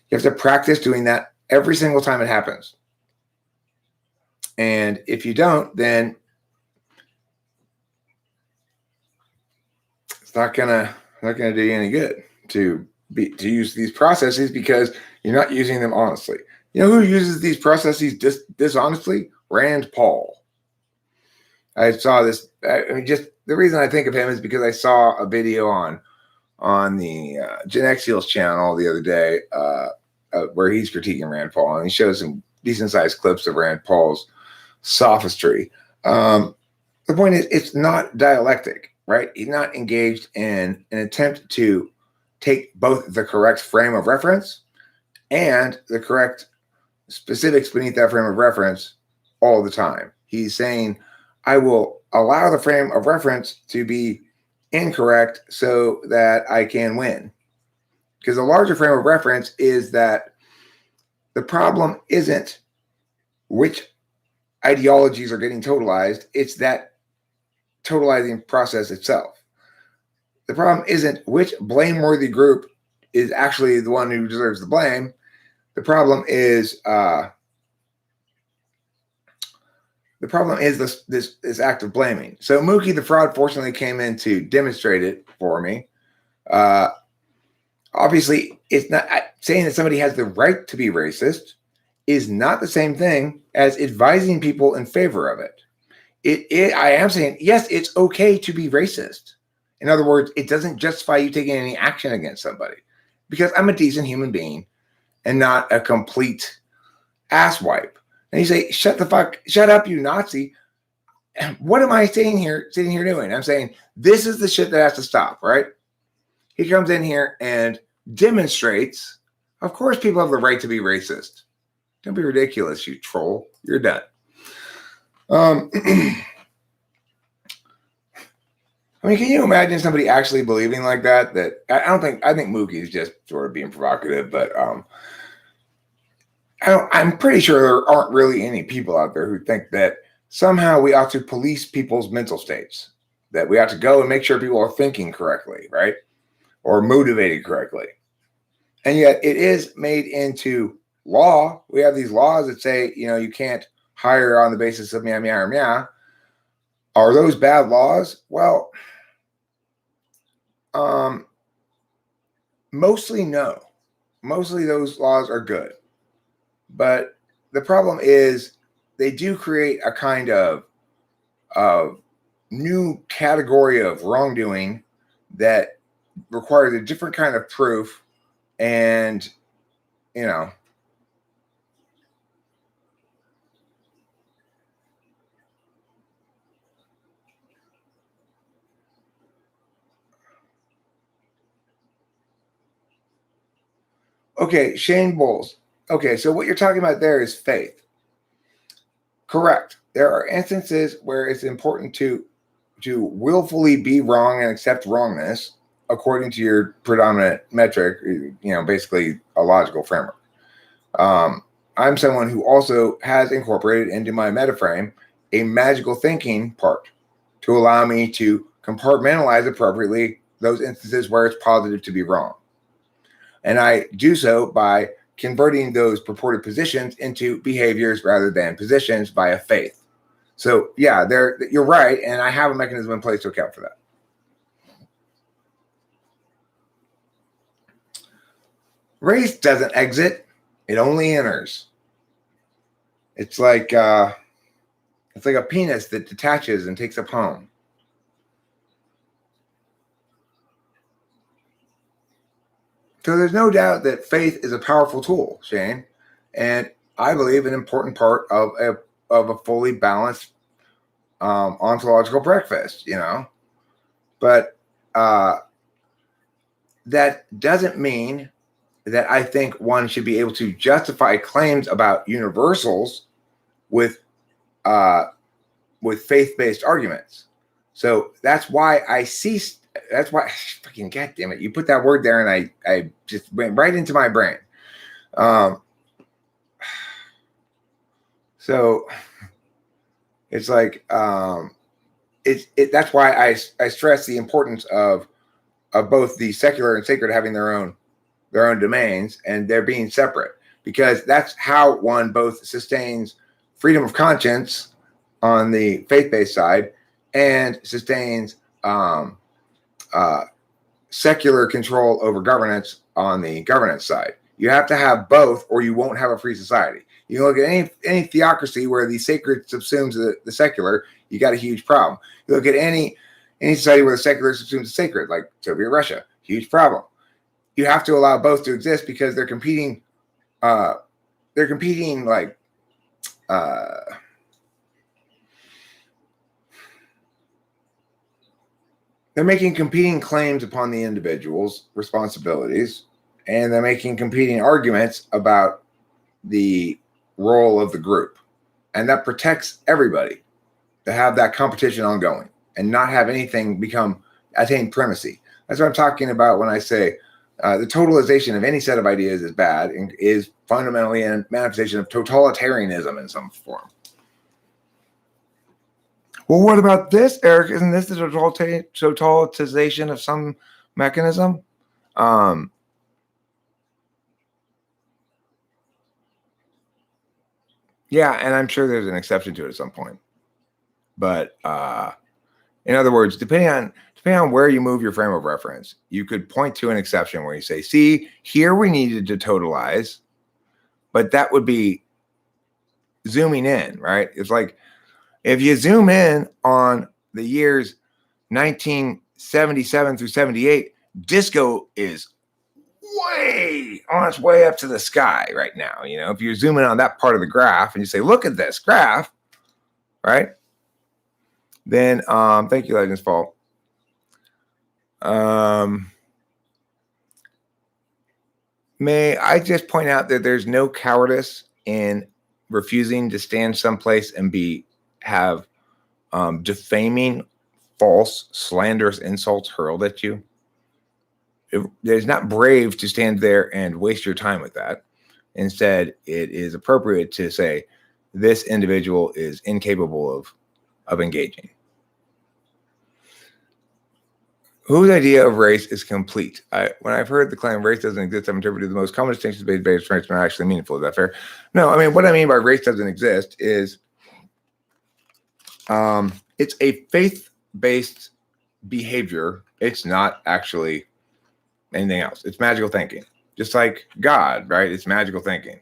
Speaker 1: You have to practice doing that every single time it happens. And if you don't, then it's not gonna do you any good to use these processes because you're not using them honestly. You know who uses these processes dishonestly? Rand Paul. I saw this. I mean, just the reason I think of him is because I saw a video on the Gen X's channel the other day where he's critiquing Rand Paul, and he shows some decent-sized clips of Rand Paul's sophistry. The point is, it's not dialectic, right? He's not engaged in an attempt to take both the correct frame of reference and the correct specifics beneath that frame of reference all the time. He's saying, I will allow the frame of reference to be incorrect so that I can win. Because the larger frame of reference is that the problem isn't which ideologies are getting totalized, it's that totalizing process itself. The problem isn't which blameworthy group is actually the one who deserves the blame. The problem is this act of blaming. So Mookie the fraud fortunately came in to demonstrate it for me. Obviously, it's not saying that somebody has the right to be racist is not the same thing as advising people in favor of it. I am saying, yes, it's okay to be racist. In other words, it doesn't justify you taking any action against somebody because I'm a decent human being and not a complete asswipe. And you say, shut up, you Nazi. What am I sitting here doing? I'm saying, this is the shit that has to stop, right? He comes in here and demonstrates Of course, people have the right to be racist. Don't be ridiculous, you troll. You're done. I mean, can you imagine somebody actually believing like that? I think Mookie is just sort of being provocative, but I'm pretty sure there aren't really any people out there who think that somehow we ought to police people's mental states, that we ought to go and make sure people are thinking correctly, right? Or motivated correctly. And yet it is made into law. We have these laws that say, you can't hire on the basis of meow, meow, meow. Are those bad laws? Well, mostly no. Mostly those laws are good. But the problem is they do create a kind of new category of wrongdoing that requires a different kind of proof. And, okay, Shane Bowles. Okay, so what you're talking about there is faith. Correct. There are instances where it's important to willfully be wrong and accept wrongness according to your predominant metric, basically a logical framework. I'm someone who also has incorporated into my metaframe a magical thinking part to allow me to compartmentalize appropriately those instances where it's positive to be wrong. And I do so by converting those purported positions into behaviors rather than positions via faith. So yeah, you're right, and I have a mechanism in place to account for that. Race doesn't exit; it only enters. It's like a penis that detaches and takes up home. So there's no doubt that faith is a powerful tool, Shane, and I believe an important part of a fully balanced ontological breakfast. But that doesn't mean that I think one should be able to justify claims about universals with faith-based arguments. So that's why I ceased. That's why, fucking goddamn it, you put that word there, and I just went right into my brain. So it's like that's why I stress the importance of both the secular and sacred having their own domains, and they're being separate, because that's how one both sustains freedom of conscience on the faith-based side and sustains secular control over governance on the governance side. You have to have both, or you won't have a free society. You can look at any theocracy where the sacred subsumes the secular, you got a huge problem. You look at any society where the secular subsumes the sacred, like Soviet Russia, huge problem. You have to allow both to exist because they're competing. They're making competing claims upon the individual's responsibilities, and they're making competing arguments about the role of the group. And that protects everybody to have that competition ongoing and not have anything attain primacy. That's what I'm talking about when I say the totalization of any set of ideas is bad and is fundamentally a manifestation of totalitarianism in some form. Well, what about this, Eric? Isn't this the totalization of some mechanism? Yeah, and I'm sure there's an exception to it at some point. But in other words, depending on where you move your frame of reference, you could point to an exception where you say, see, here we needed to totalize, but that would be zooming in, right? It's like if you zoom in on the years 1977 through 78, disco is way on its way up to the sky right now. If you're zooming on that part of the graph and you say, look at this graph, right? Then thank you, Legends Fault. May I just point out that there's no cowardice in refusing to stand someplace and have defaming, false, slanderous insults hurled at you. It's not brave to stand there and waste your time with that. Instead, it is appropriate to say, this individual is incapable of engaging. Whose idea of race is complete? When I've heard the claim race doesn't exist, I've interpreted the most common distinctions based on race are not actually meaningful. Is that fair? No, I mean, what I mean by race doesn't exist is it's a faith-based behavior. It's not actually anything else. It's magical thinking. Just like God, right? It's magical thinking.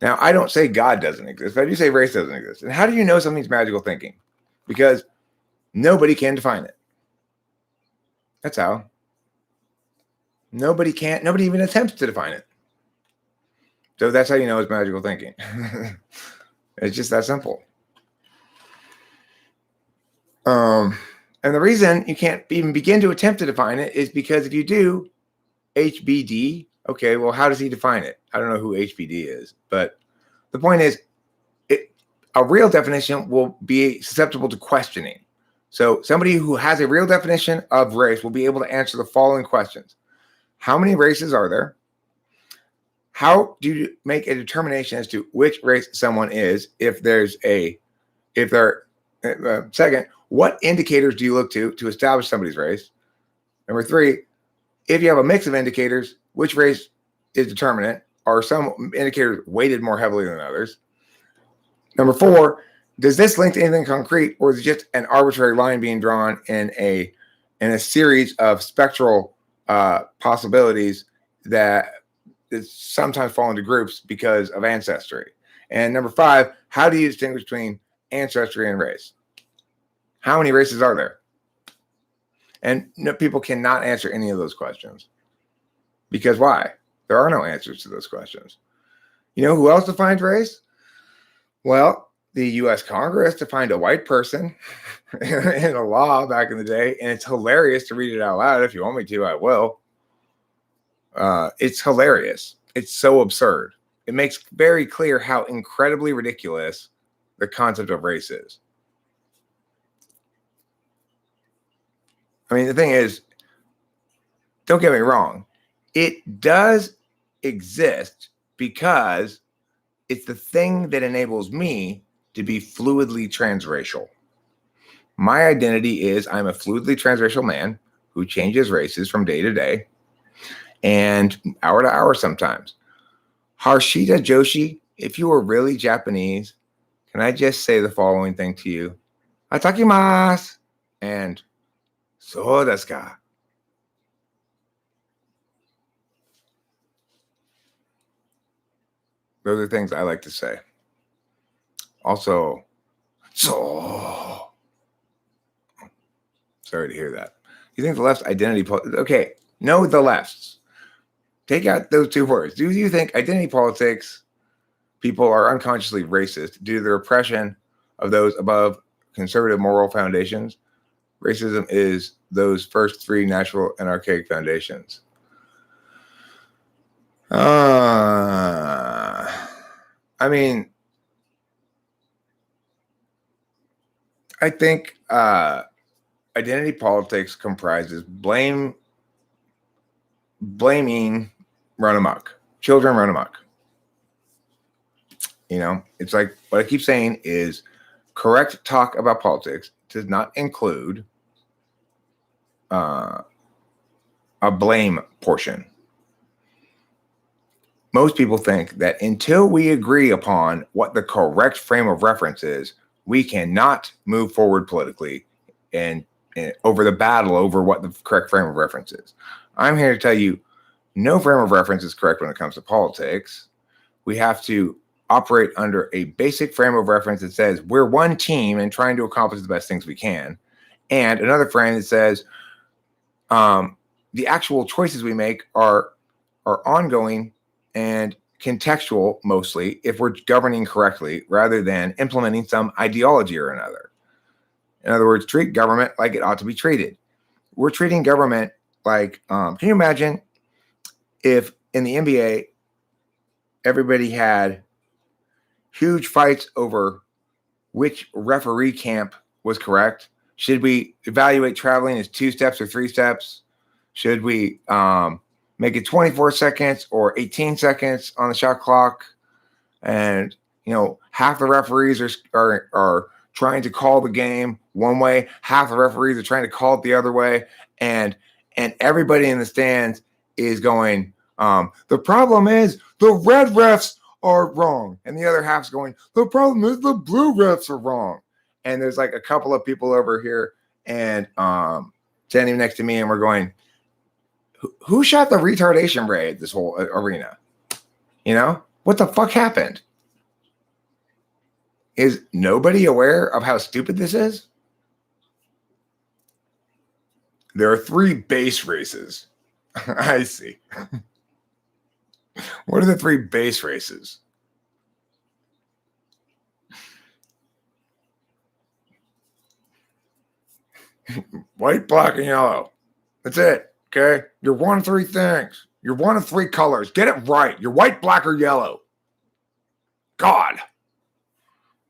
Speaker 1: Now, I don't say God doesn't exist, but I do say race doesn't exist. And how do you know something's magical thinking? Because nobody can define it. That's how. Nobody even attempts to define it. So that's how you know it's magical thinking. It's just that simple. And the reason you can't even begin to attempt to define it is because if you do, HBD, okay, well, how does he define it? I don't know who HBD is, but the point is, a real definition will be susceptible to questioning. So somebody who has a real definition of race will be able to answer the following questions. How many races are there? How do you make a determination as to which race someone is second, what indicators do you look to establish somebody's race? Number 3, if you have a mix of indicators, which race is determinant? Are some indicators weighted more heavily than others? Number 4, does this link to anything concrete, or is it just an arbitrary line being drawn in a series of spectral possibilities that is sometimes fall into groups because of ancestry? And number 5, how do you distinguish between ancestry and race? How many races are there? And people cannot answer any of those questions. Because why? There are no answers to those questions. You know who else defines race? Well, the U.S. Congress defined a white person in a law back in the day, and it's hilarious to read it out loud. If you want me to, I will. It's hilarious. It's so absurd. It makes very clear how incredibly ridiculous the concept of race is. I mean, the thing is, don't get me wrong. It does exist because it's the thing that enables me to be fluidly transracial. My identity is I'm a fluidly transracial man who changes races from day to day and hour to hour sometimes. Harshita Joshi, if you were really Japanese, can I just say the following thing to you? Atakimasu and so desu ka. Those are things I like to say. Also, so sorry to hear that. You think the left's identity okay, know the lefts. Take out those 2 words. Do you think identity politics people are unconsciously racist due to the repression of those above conservative moral foundations? Racism is those first 3 natural and archaic foundations. I mean, I think identity politics comprises blaming run amok. Children run amok. You know, it's like what I keep saying is correct talk about politics does not include a blame portion. Most people think that until we agree upon what the correct frame of reference is, we cannot move forward politically and over the battle over what the correct frame of reference is. I'm here to tell you, no frame of reference is correct when it comes to politics. We have to operate under a basic frame of reference that says we're one team and trying to accomplish the best things we can. And another frame that says the actual choices we make are ongoing and contextual mostly if we're governing correctly rather than implementing some ideology or another. In other words, treat government like it ought to be treated. We're treating government like, can you imagine if in the NBA everybody had huge fights over which referee camp was correct. Should we evaluate traveling as 2 steps or 3 steps? Should we make it 24 seconds or 18 seconds on the shot clock? And half the referees are trying to call the game one way, half the referees are trying to call it the other way, and everybody in the stands is going, the problem is the red refs are wrong, and the other half's going, the problem is the blue refs are wrong. And there's like a couple of people over here and standing next to me, and we're going, who shot the retardation ray at this whole arena? What the fuck happened? Is nobody aware of how stupid this is? There are 3 base races. I see. What are the 3 base races? White, black, and yellow. That's it. Okay? You're one of 3 things. You're one of 3 colors. Get it right. You're white, black, or yellow. God.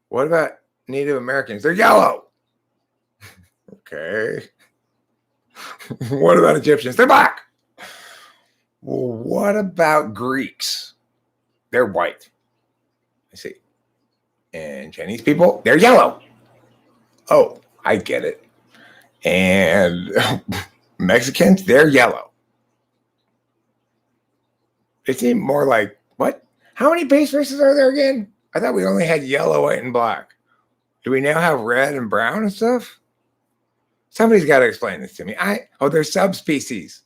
Speaker 1: What about Native Americans? They're yellow. Okay. What about Egyptians? They're black. Well, what about Greeks? They're white. I see. And Chinese people, they're yellow. Oh, I get it. And Mexicans, they're yellow. It seemed more like, what? How many base races are there again? I thought we only had yellow, white, and black. Do we now have red and brown and stuff? Somebody's got to explain this to me. They're subspecies.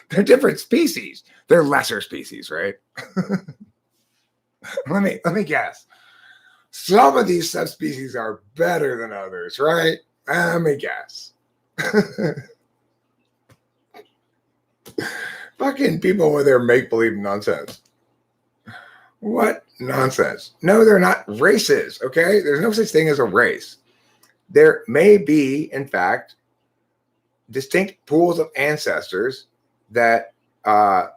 Speaker 1: They're different species. They're lesser species, right? Let me guess. Some of these subspecies are better than others, right? Let me guess. Fucking people with their make-believe nonsense. What nonsense? No, they're not races, okay? There's no such thing as a race. There may be, in fact, distinct pools of ancestors that are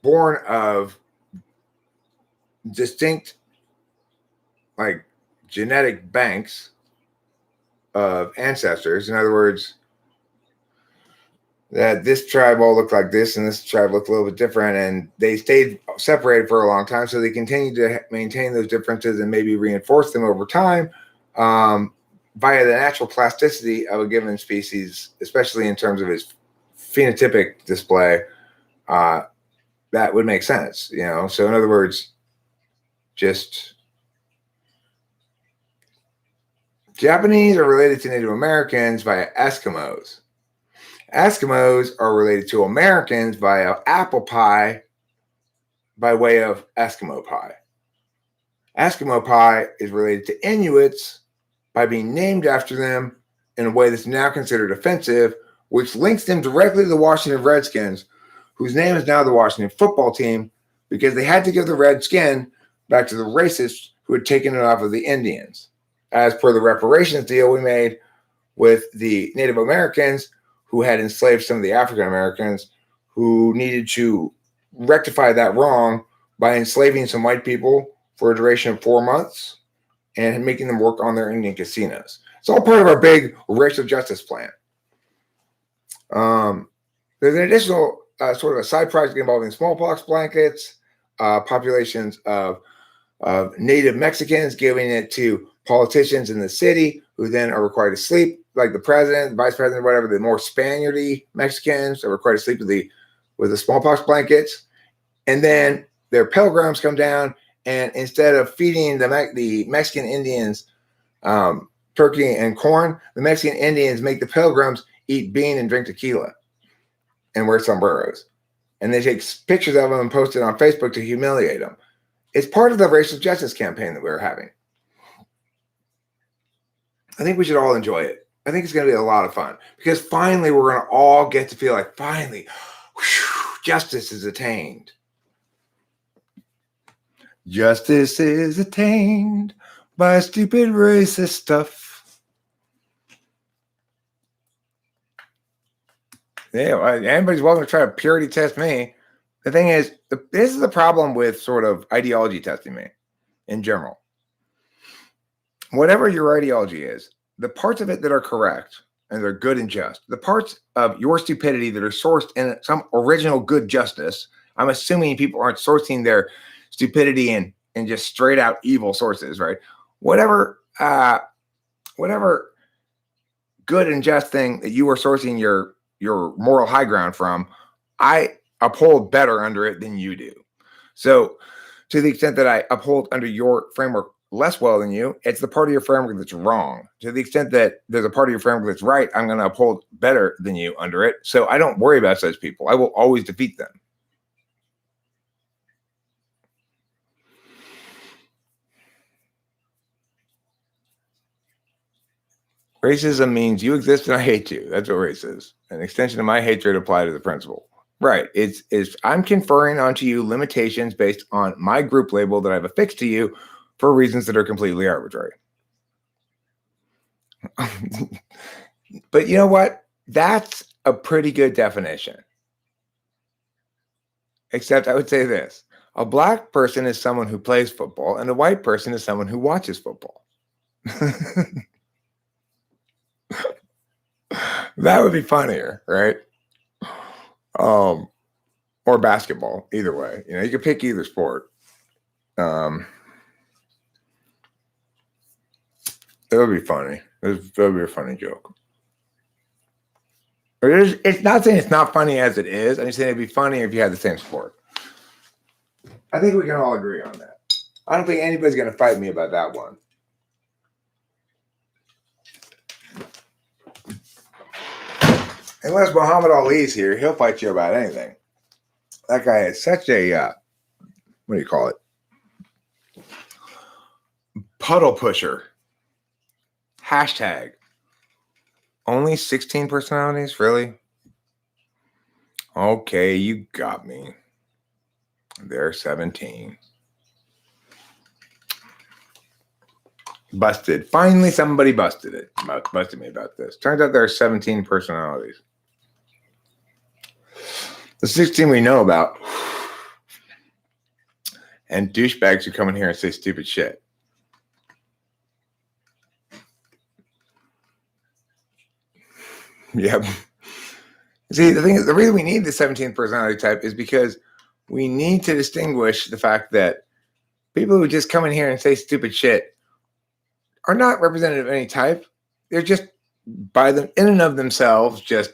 Speaker 1: born of distinct, like, genetic banks of ancestors. In other words, that this tribe all looked like this and this tribe looked a little bit different, and they stayed separated for a long time, so they continue to maintain those differences and maybe reinforce them over time via the natural plasticity of a given species, especially in terms of its phenotypic display. That would make sense, So in other words, just Japanese are related to Native Americans via Eskimos. Eskimos are related to Americans via apple pie by way of Eskimo pie. Eskimo pie is related to Inuits by being named after them in a way that's now considered offensive, which links them directly to the Washington Redskins, whose name is now the Washington football team, because they had to give the red skin back to the racists who had taken it off of the Indians. As per the reparations deal we made with the Native Americans, who had enslaved some of the African Americans, who needed to rectify that wrong by enslaving some white people for a duration of 4 months and making them work on their Indian casinos. It's all part of our big racial justice plan. There's an additional sort of a side project involving smallpox blankets, populations of Native Mexicans, giving it to politicians in the city who then are required to sleep, like the president, vice president, whatever. The more Spaniardy Mexicans are required to sleep with the smallpox blankets, and then their pilgrims come down, and instead of feeding the Mexican Indians turkey and corn, the Mexican Indians make the pilgrims eat bean and drink tequila and wear sombreros, and they take pictures of them and post it on Facebook to humiliate them. It's part of the racial justice campaign that we're having. I think we should all enjoy it. I think it's going to be a lot of fun, because finally we're going to all get to feel like finally justice is attained. Justice is attained by stupid racist stuff. Yeah, anybody's welcome to try to purity test me. The thing is, this is the problem with sort of ideology testing me in general. Whatever your ideology is, the parts of it that are correct and they're good and just, the parts of your stupidity that are sourced in some original good justice, I'm assuming people aren't sourcing their stupidity in just straight out evil sources, right? Whatever good and just thing that you are sourcing your moral high ground from, I uphold better under it than you do. So to the extent that I uphold under your framework less well than you, it's the part of your framework that's wrong. To the extent that there's a part of your framework that's right, I'm going to uphold better than you under it. So I don't worry about such people. I will always defeat them. Racism means you exist and I hate you. That's what race is. An extension of my hatred applied to the principle. Right. It's I'm conferring onto you limitations based on my group label that I've affixed to you for reasons that are completely arbitrary. But you know what? That's a pretty good definition. Except I would say this. A black person is someone who plays football, and a white person is someone who watches football. That would be funnier, right? Or basketball, either way. You know, you could pick either sport. That would be funny. That would be a funny joke. It's not saying it's not funny as it is. I'm just saying it'd be funny if you had the same sport. I think we can all agree on that. I don't think anybody's going to fight me about that one. Unless Muhammad Ali's here, he'll fight you about anything. That guy is such a, what do you call it? Puddle pusher. Hashtag. Only 16 personalities? Really? Okay, you got me. There are 17. Busted. Finally, somebody busted me about this. Turns out there are 17 personalities. The 16 we know about. And douchebags who come in here and say stupid shit. Yep. See, the thing is, the reason we need the 17th personality type is because we need to distinguish the fact that people who just come in here and say stupid shit are not representative of any type. They're just, by them in and of themselves, just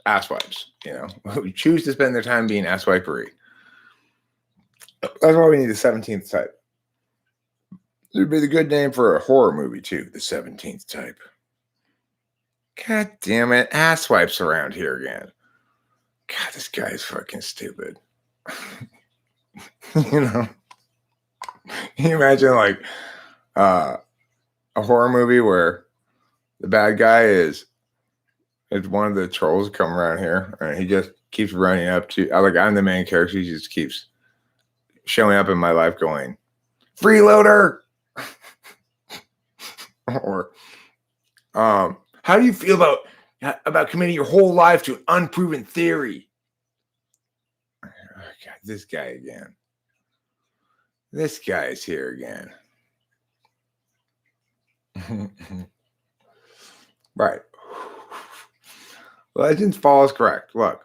Speaker 1: asswipes, you know, who choose to spend their time being asswipery. That's why we need the 17th type. It would be the good name for a horror movie, too, the 17th type. God damn it, asswipes around here again. God, this guy is fucking stupid. You know? Can you imagine, like, a horror movie where the bad guy is one of the trolls come around here and he just keeps running up to, I'm the main character, he just keeps showing up in my life going, freeloader. Or how do you feel about committing your whole life to an unproven theory? Oh, God, this guy again. This guy is here again. Right. Legends follows correct. Look,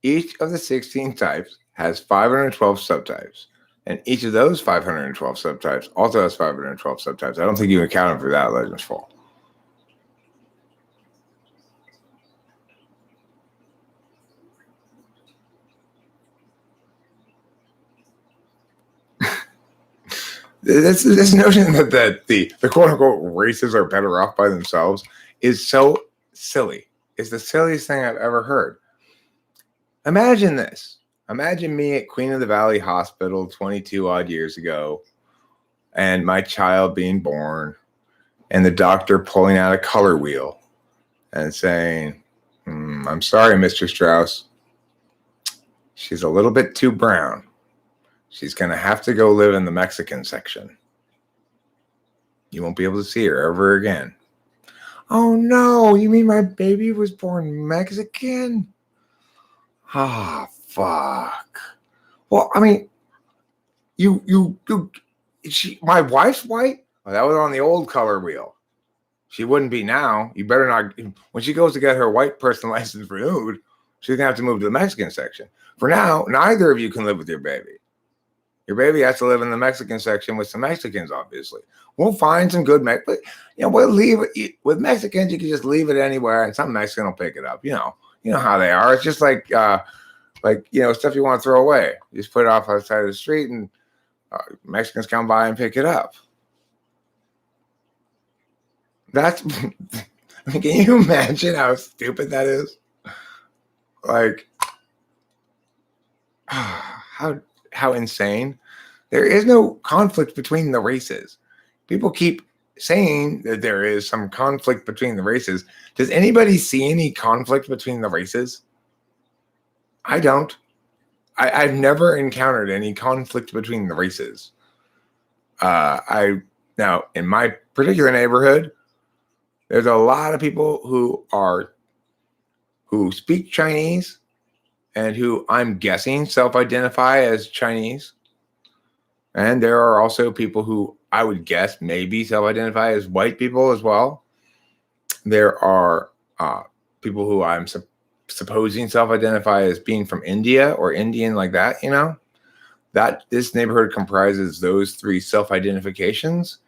Speaker 1: each of the 16 types has 512 subtypes. And each of those 512 subtypes also has 512 subtypes. I don't think you can count them for that, Legends Fall. This notion that the quote-unquote races are better off by themselves is so silly. It's the silliest thing I've ever heard. Imagine this. Imagine me at Queen of the Valley Hospital 22 odd years ago and my child being born and the doctor pulling out a color wheel and saying, I'm sorry, Mr. Strauss. She's a little bit too brown. She's going to have to go live in the Mexican section. You won't be able to see her ever again. Oh, no. You mean my baby was born Mexican? Ah, fuck. Well, I mean, you, my wife's white? Oh, that was on the old color wheel. She wouldn't be now. You better not. When she goes to get her white person license renewed, she's gonna have to move to the Mexican section. For now, neither of you can live with your baby. Your baby has to live in the Mexican section with some Mexicans, obviously. We'll find some good but we'll leave it with Mexicans. You can just leave it anywhere, and some Mexican will pick it up. You know how they are. It's just like stuff you want to throw away. You just put it off outside of the street, and Mexicans come by and pick it up. That's. Can you imagine how stupid that is? Like, how insane. There is no conflict between the races. People keep saying that there is some conflict between the races. Does anybody see any conflict between the races? I don't. I've never encountered any conflict between the races. Now in my particular neighborhood, there's a lot of people who speak Chinese and who I'm guessing self-identify as Chinese. And there are also people who I would guess maybe self-identify as white people as well. There are people who I'm supposing self-identify as being from India or Indian, like that, that this neighborhood comprises those three self-identifications.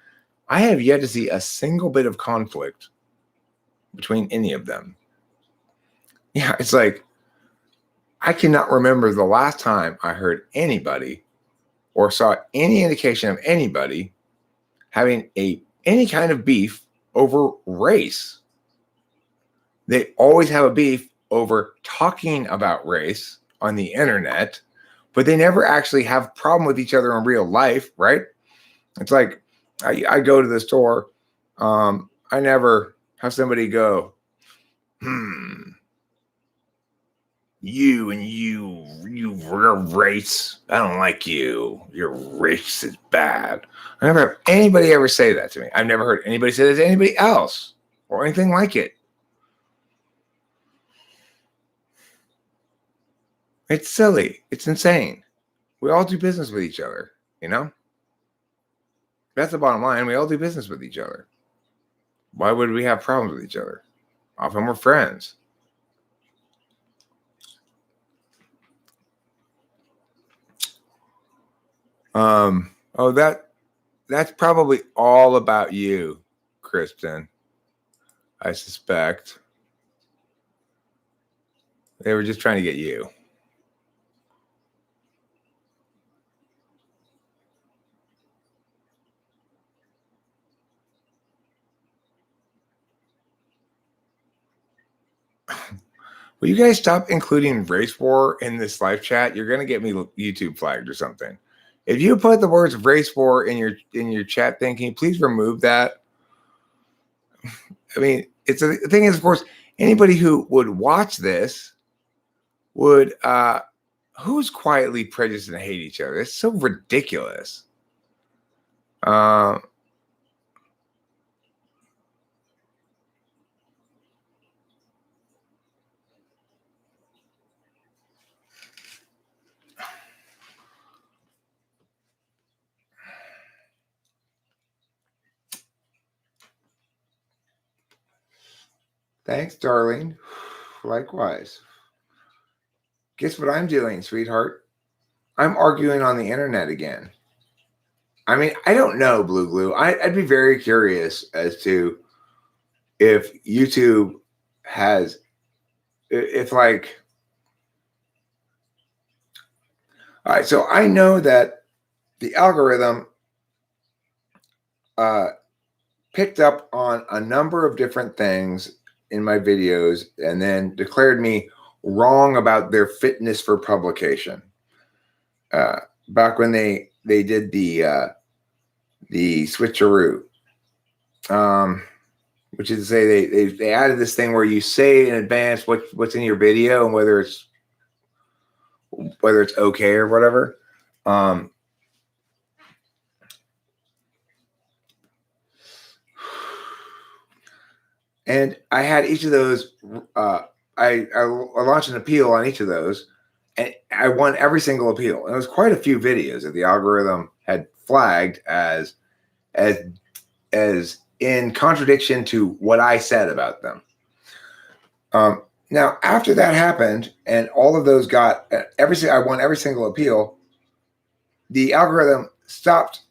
Speaker 1: I have yet to see a single bit of conflict between any of them. Yeah, it's like, I cannot remember the last time I heard anybody or saw any indication of anybody having any kind of beef over race. They always have a beef over talking about race on the internet, but they never actually have a problem with each other in real life, right? It's like, I go to the store. I never have somebody go, your race, I don't like you. Your race is bad. I never have anybody ever say that to me. I've never heard anybody say that to anybody else or anything like it. It's silly. It's insane. We all do business with each other, That's the bottom line. We all do business with each other. Why would we have problems with each other? Often we're friends. That's probably all about you, Kristen. I suspect. They were just trying to get you. Will you guys stop including race war in this live chat? You're going to get me YouTube flagged or something. If you put the words race war in your chat thing, can you please remove that? I mean, the thing is, of course, anybody who would watch this would who's quietly prejudiced and hate each other. It's so ridiculous. Thanks, darling. Likewise. Guess what I'm doing, sweetheart? I'm arguing on the internet again. I mean, I don't know, Blue Glue. I'd be very curious as to if YouTube has, if like, all right, so I know that the algorithm picked up on a number of different things in my videos and then declared me wrong about their fitness for publication. Back when they did the switcheroo, which is to say they added this thing where you say in advance what's in your video and whether it's okay or whatever. And I had each of those. I launched an appeal on each of those. and I won every single appeal. And it was quite a few videos that the algorithm had flagged as in contradiction to what I said about them. Now, after that happened, and all of those got I won every single appeal. The algorithm stopped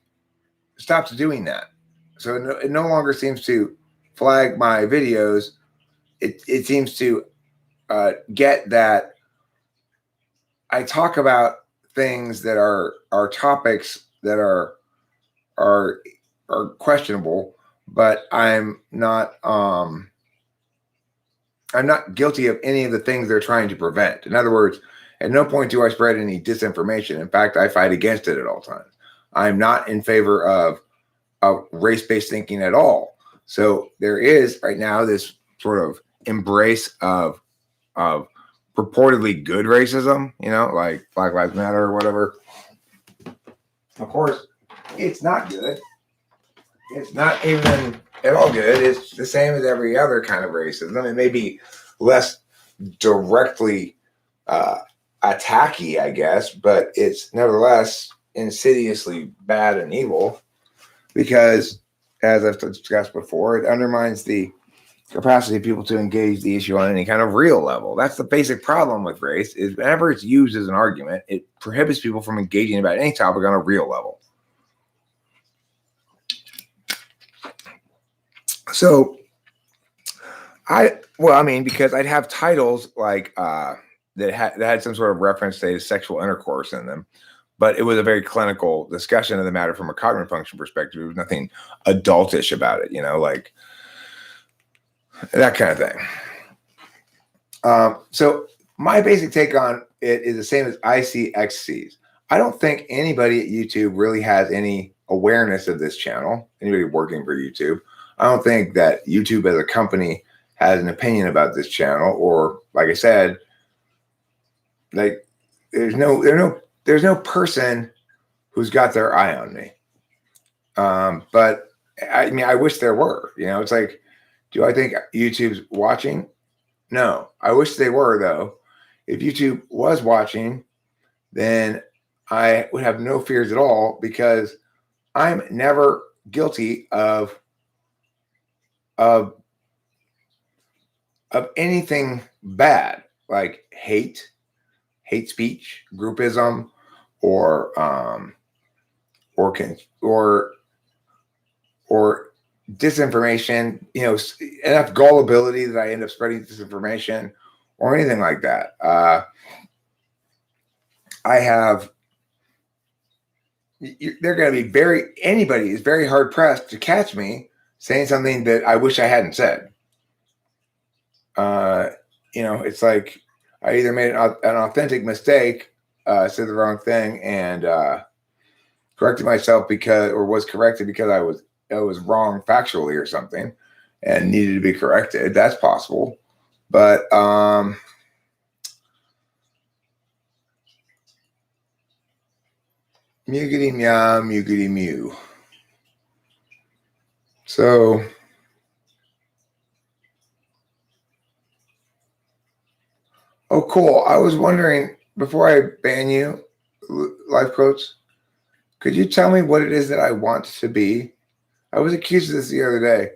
Speaker 1: doing that, so it no longer seems to flag my videos. It seems to get that I talk about things that are topics that are questionable, but I'm not guilty of any of the things they're trying to prevent. In other words, at no point do I spread any disinformation. In fact, I fight against it at all times. I'm not in favor of race-based thinking at all. So there is right now this sort of embrace of purportedly good racism, like Black Lives Matter or whatever. Of course, it's not good. It's not even at all good. It's the same as every other kind of racism. It may be less directly attacky, I guess, but it's nevertheless insidiously bad and evil because, as I've discussed before, it undermines the capacity of people to engage the issue on any kind of real level. That's the basic problem with race, is whenever it's used as an argument, it prohibits people from engaging about any topic on a real level. So because I'd have titles like that had some sort of reference to sexual intercourse in them, but it was a very clinical discussion of the matter from a cognitive function perspective. There was nothing adultish about it, like that kind of thing. So my basic take on it is the same as ICXCs. I don't think anybody at YouTube really has any awareness of this channel, anybody working for YouTube. I don't think that YouTube as a company has an opinion about this channel, or like I said, like there's no person who's got their eye on me. But I wish there were. It's like, do I think YouTube's watching? No, I wish they were, though. If YouTube was watching, then I would have no fears at all, because I'm never guilty of anything bad, like hate speech, groupism, or disinformation, enough gullibility that I end up spreading disinformation or anything like that. They're going to be anybody is very hard pressed to catch me saying something that I wish I hadn't said. It's like I either made an authentic mistake, said the wrong thing, and corrected myself was corrected because I was wrong factually or something and needed to be corrected. That's possible. But mugity meow, mugity mew. So oh, cool. I was wondering, before I ban you, life coach, could you tell me what it is that I want to be? I was accused of this the other day,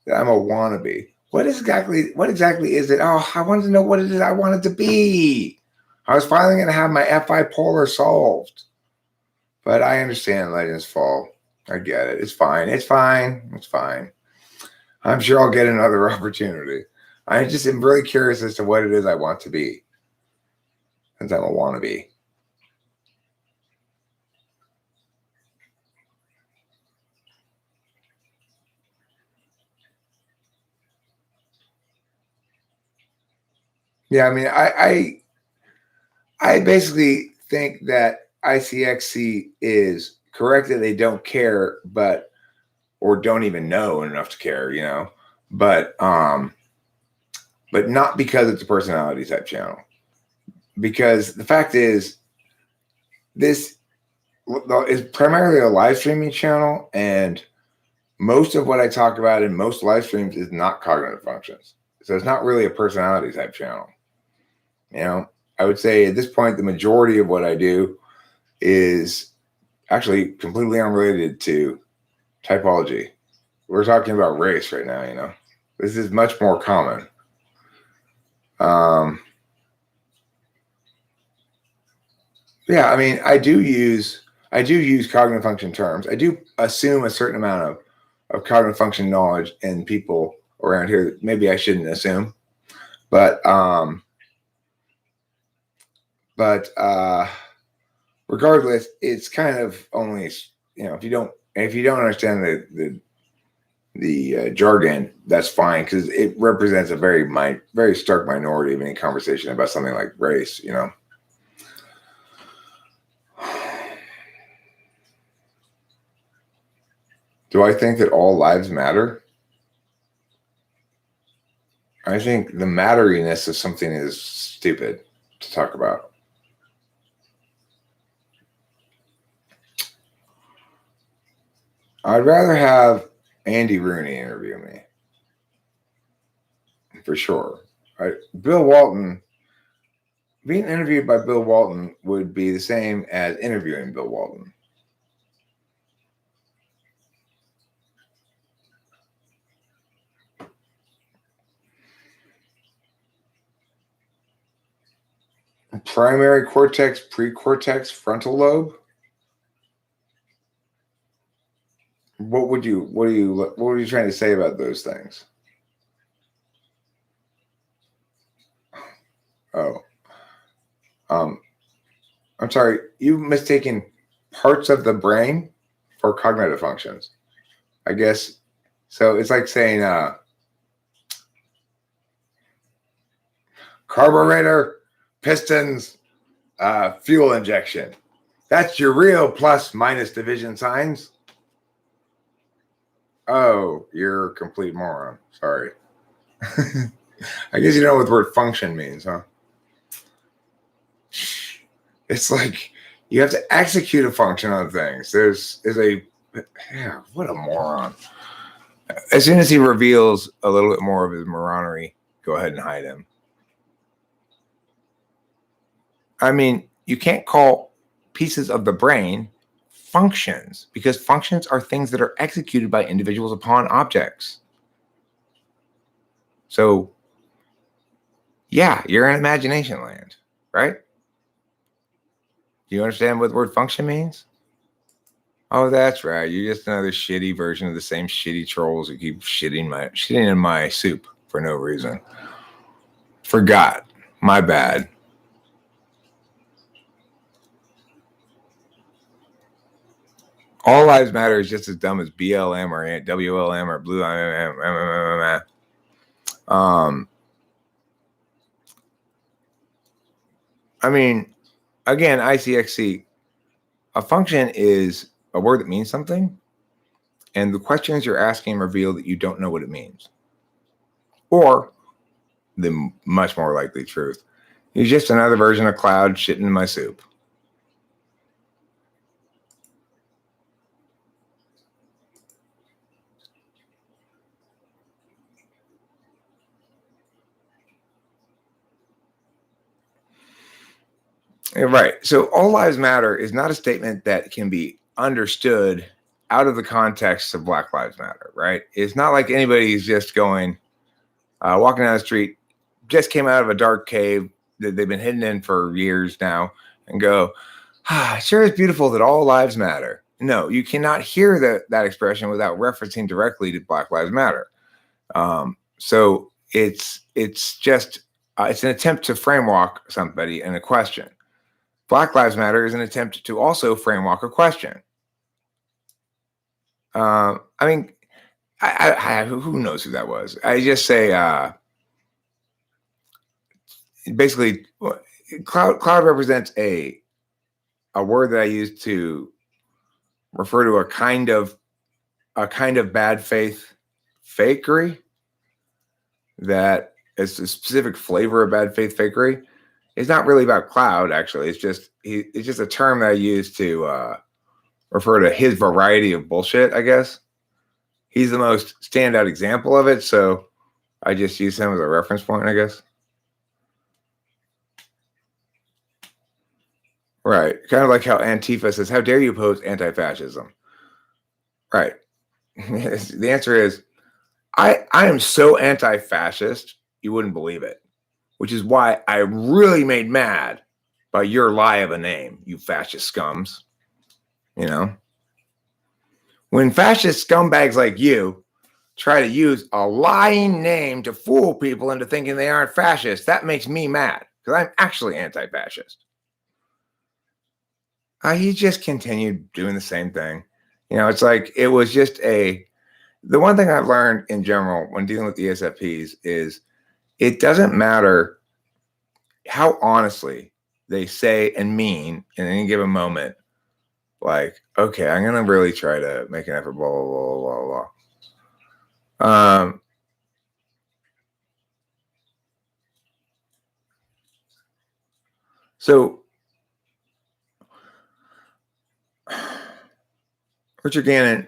Speaker 1: that I'm a wannabe. What exactly is it? Oh, I wanted to know what it is I wanted to be. I was finally going to have my FI polar solved. But I understand Legends Fall. I get it. It's fine. It's fine. It's fine. I'm sure I'll get another opportunity. I just am really curious as to what it is I want to be, since I'm a wannabe. Yeah, I mean, I basically think that ICXC is correct that they don't care, or don't even know enough to care, but not because it's a personality type channel. Because the fact is, this is primarily a live streaming channel, and most of what I talk about in most live streams is not cognitive functions. So it's not really a personality type channel. I would say at this point, the majority of what I do is actually completely unrelated to typology. We're talking about race right now, you know. This is much more common. Yeah, I mean, I do use cognitive function terms. I do assume a certain amount of cognitive function knowledge in people around here that maybe I shouldn't assume. But regardless, it's kind of only, you know, if you don't understand the jargon, that's fine, because it represents a very stark minority of any conversation about something like race, you know. Do I think that all lives matter? I think the matteriness of something is stupid to talk about. I'd rather have Andy Rooney interview me, for sure. Bill Walton, being interviewed by Bill Walton would be the same as interviewing Bill Walton. Primary cortex, precortex, frontal lobe. What were you trying to say about those things? Oh, I'm sorry. You've mistaken parts of the brain for cognitive functions, I guess. So it's like saying carburetor, pistons, fuel injection. That's your real plus minus division signs. Oh, you're a complete moron. Sorry. I guess you know what the word function means, huh? It's like you have to execute a function on things. Yeah, what a moron. As soon as he reveals a little bit more of his moronery, go ahead and hide him. I mean, you can't call pieces of the brain functions, because functions are things that are executed by individuals upon objects. So, yeah, you're in imagination land, right? Do you understand what the word function means? Oh, that's right. You're just another shitty version of the same shitty trolls who keep shitting in my soup for no reason. Forgot. My bad. All lives matter is just as dumb as BLM or WLM or Blue. I mean, again, ICXC. A function is a word that means something, and the questions you're asking reveal that you don't know what it means. Or the much more likely truth, you're just another version of Cloud shitting in my soup. Right. So all lives matter is not a statement that can be understood out of the context of Black Lives Matter, right? It's not like anybody's just going, walking down the street, just came out of a dark cave that they've been hidden in for years now, and go, sure is beautiful that all lives matter. No, you cannot hear that expression without referencing directly to Black Lives Matter. So it's just it's an attempt to frame-walk somebody in a question. Black Lives Matter is an attempt to also frame-walk a question. I mean, who knows who that was? I just say, basically, cloud represents a word that I use to refer to a kind of bad faith fakery that is a specific flavor of bad faith fakery. It's not really about cloud, actually. It's just a term that I use to refer to his variety of bullshit, I guess. He's the most standout example of it, so I just use him as a reference point, I guess. Right. Kind of like how Antifa says, how dare you oppose anti-fascism? Right. The answer is, I am so anti-fascist, you wouldn't believe it. Which is why I really made mad by your lie of a name, you fascist scums. You know? When fascist scumbags like you try to use a lying name to fool people into thinking they aren't fascist, that makes me mad because I'm actually anti-fascist. He just continued doing the same thing. It's like it was just the one thing I've learned in general when dealing with the ESFPs is it doesn't matter how honestly they say and mean in any given moment. Like, okay, I'm gonna really try to make an effort, blah blah blah blah blah. So Richard Gannon,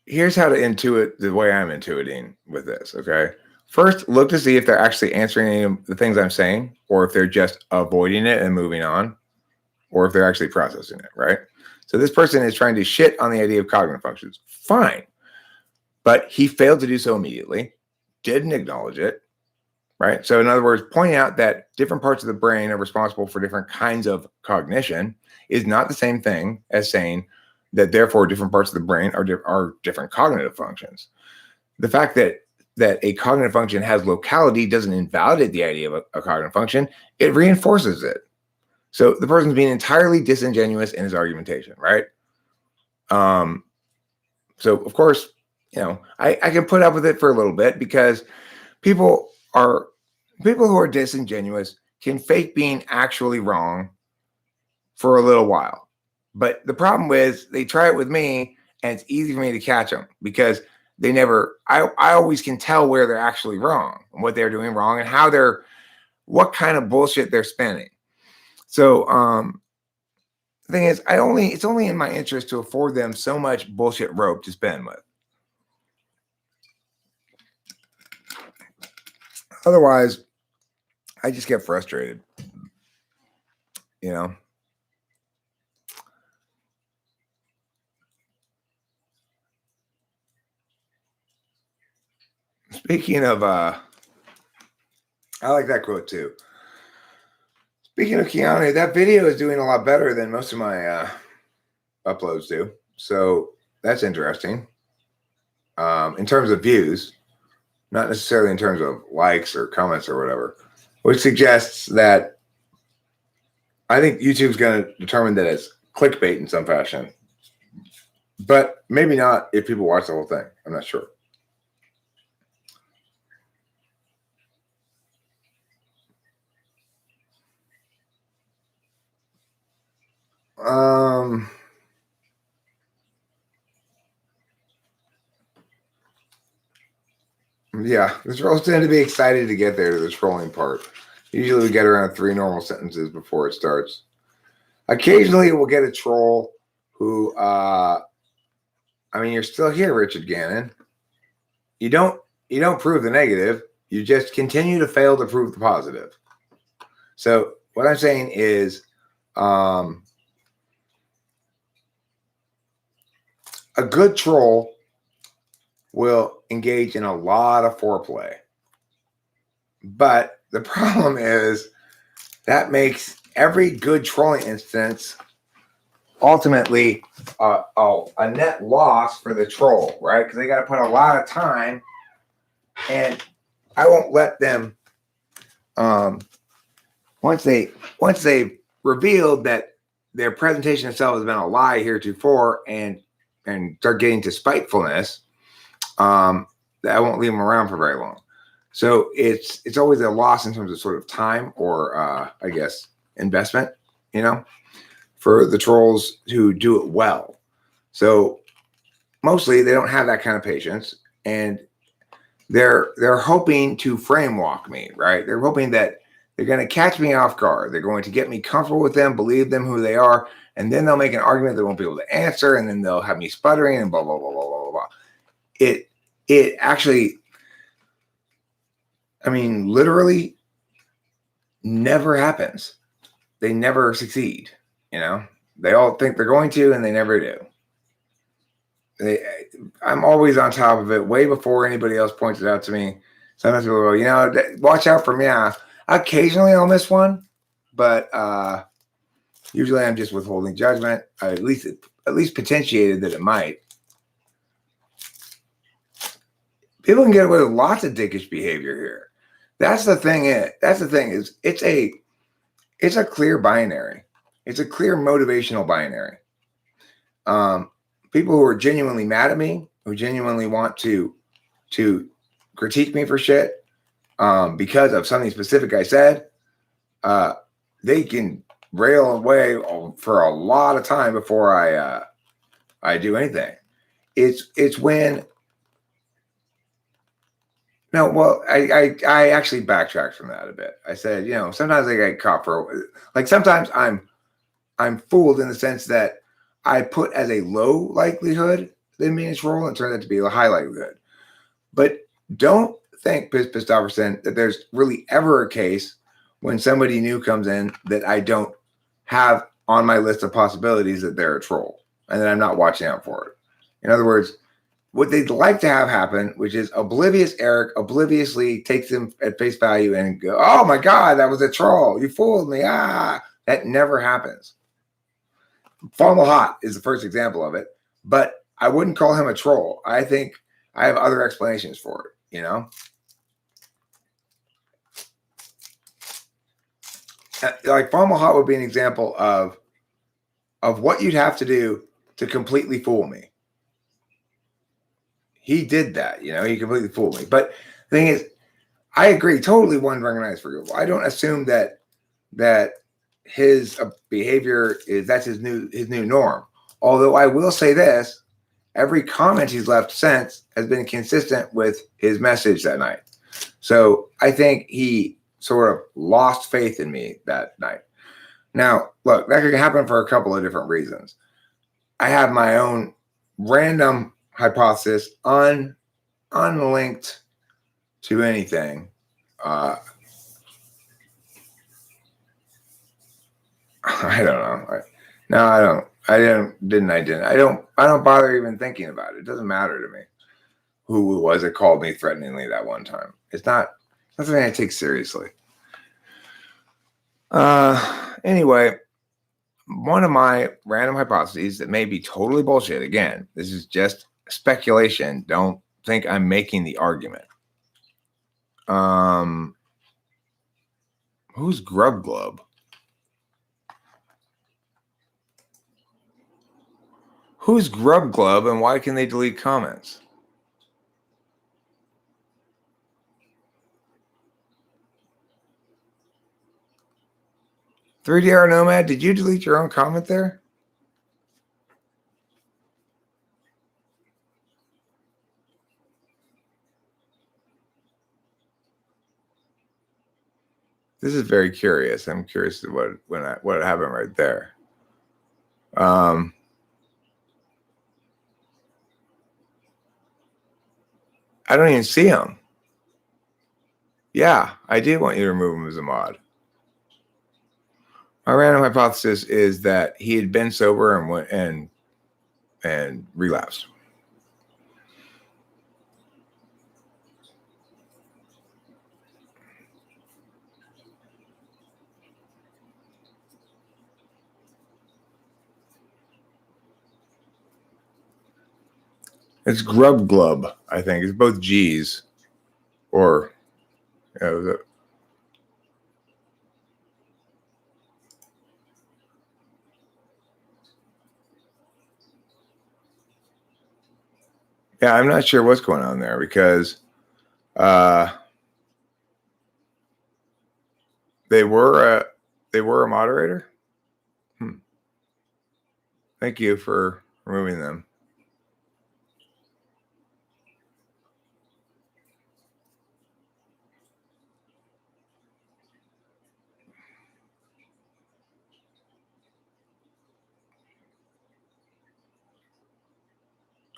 Speaker 1: here's how to intuit the way I'm intuiting with this, okay? First, look to see if they're actually answering any of the things I'm saying, or if they're just avoiding it and moving on, or if they're actually processing it, right? So this person is trying to shit on the idea of cognitive functions. Fine. But he failed to do so immediately, didn't acknowledge it, right? So in other words, pointing out that different parts of the brain are responsible for different kinds of cognition is not the same thing as saying that therefore different parts of the brain are different cognitive functions. The fact that a cognitive function has locality doesn't invalidate the idea of a cognitive function, it reinforces it. So the person's being entirely disingenuous in his argumentation, right? So of course, I can put up with it for a little bit because people who are disingenuous can fake being actually wrong for a little while. But the problem is they try it with me and it's easy for me to catch them because I always can tell where they're actually wrong and what they're doing wrong and what kind of bullshit they're spinning. So the thing is, it's only in my interest to afford them so much bullshit rope to spin with. Otherwise, I just get frustrated. Speaking of, I like that quote too. Speaking of Keanu, that video is doing a lot better than most of my uploads do. So that's interesting. In terms of views, not necessarily in terms of likes or comments or whatever, which suggests that I think YouTube's going to determine that it's clickbait in some fashion. But maybe not if people watch the whole thing. I'm not sure. Yeah, the trolls tend to be excited to get there to the trolling part. Usually we get around 3 normal sentences before it starts. Occasionally we'll get a troll who, you're still here, Richard Gannon. You don't prove the negative. You just continue to fail to prove the positive. So what I'm saying is, a good troll will engage in a lot of foreplay. But the problem is that makes every good trolling instance ultimately a net loss for the troll, right? Because they got to put a lot of time, and I won't let them. Once they revealed that their presentation itself has been a lie heretofore, and start getting to spitefulness, I won't leave them around for very long. So it's always a loss in terms of sort of time or I guess investment, for the trolls who do it well. So mostly they don't have that kind of patience, and they're hoping to frame walk me, right? They're hoping that they're going to catch me off guard. They're going to get me comfortable with them, believe them who they are, and then they'll make an argument they won't be able to answer, and then they'll have me sputtering and blah blah blah blah blah blah. It actually, literally never happens. they never succeed. You know, they all think they're going to, and they never do. I'm always on top of it way before anybody else points it out to me. Sometimes people go, you know, watch out for me. Yeah, occasionally I'll miss one, but usually I'm just withholding judgment. At least potentiated that it might. People can get away with lots of dickish behavior here. That's the thing. Is it's a clear binary. It's a clear motivational binary. People who are genuinely mad at me, who genuinely want to critique me for shit because of something specific I said, they can rail away for a lot of time before I do anything. It's when no, well, I actually backtracked from that a bit. I said, you know, sometimes I get caught for sometimes I'm fooled in the sense that I put as a low likelihood the means role and turns out to be a high likelihood. But don't think, Christopherson, that there's really ever a case when somebody new comes in that I don't have on my list of possibilities that they're a troll and that I'm not watching out for it. In other words, what they'd like to have happen, which is oblivious Eric obliviously takes them at face value and go, oh my God, that was a troll. You fooled me. That never happens. Formal Hot is the first example of it, but I wouldn't call him a troll. I think I have other explanations for it, you know? Like Formal Hot would be an example of what you'd have to do to completely fool me. He did that, you know, he completely fooled me. But the thing is, I agree, totally one recognized for Google. I don't assume that his behavior that's his new norm. Although I will say this, every comment he's left since has been consistent with his message that night. So I think he sort of lost faith in me that night. Now, look, that could happen for a couple of different reasons. I have my own random hypothesis unlinked to anything. I don't know. I don't. I don't bother even thinking about it. It doesn't matter to me who it was that called me threateningly that one time. It's not something I take seriously. Anyway, one of my random hypotheses that may be totally bullshit. Again, this is just speculation. Don't think I'm making the argument. Who's Grub Glub? Who's Grub Glub and why can they delete comments? $3DR Nomad, did you delete your own comment there? This is very curious. I'm curious what happened right there. I don't even see him. Yeah, I do want you to remove him as a mod. My random hypothesis is that he had been sober and went and relapsed. It's Grub Glub, I think. It's both G's or yeah, I'm not sure what's going on there because they were a moderator. Thank you for removing them.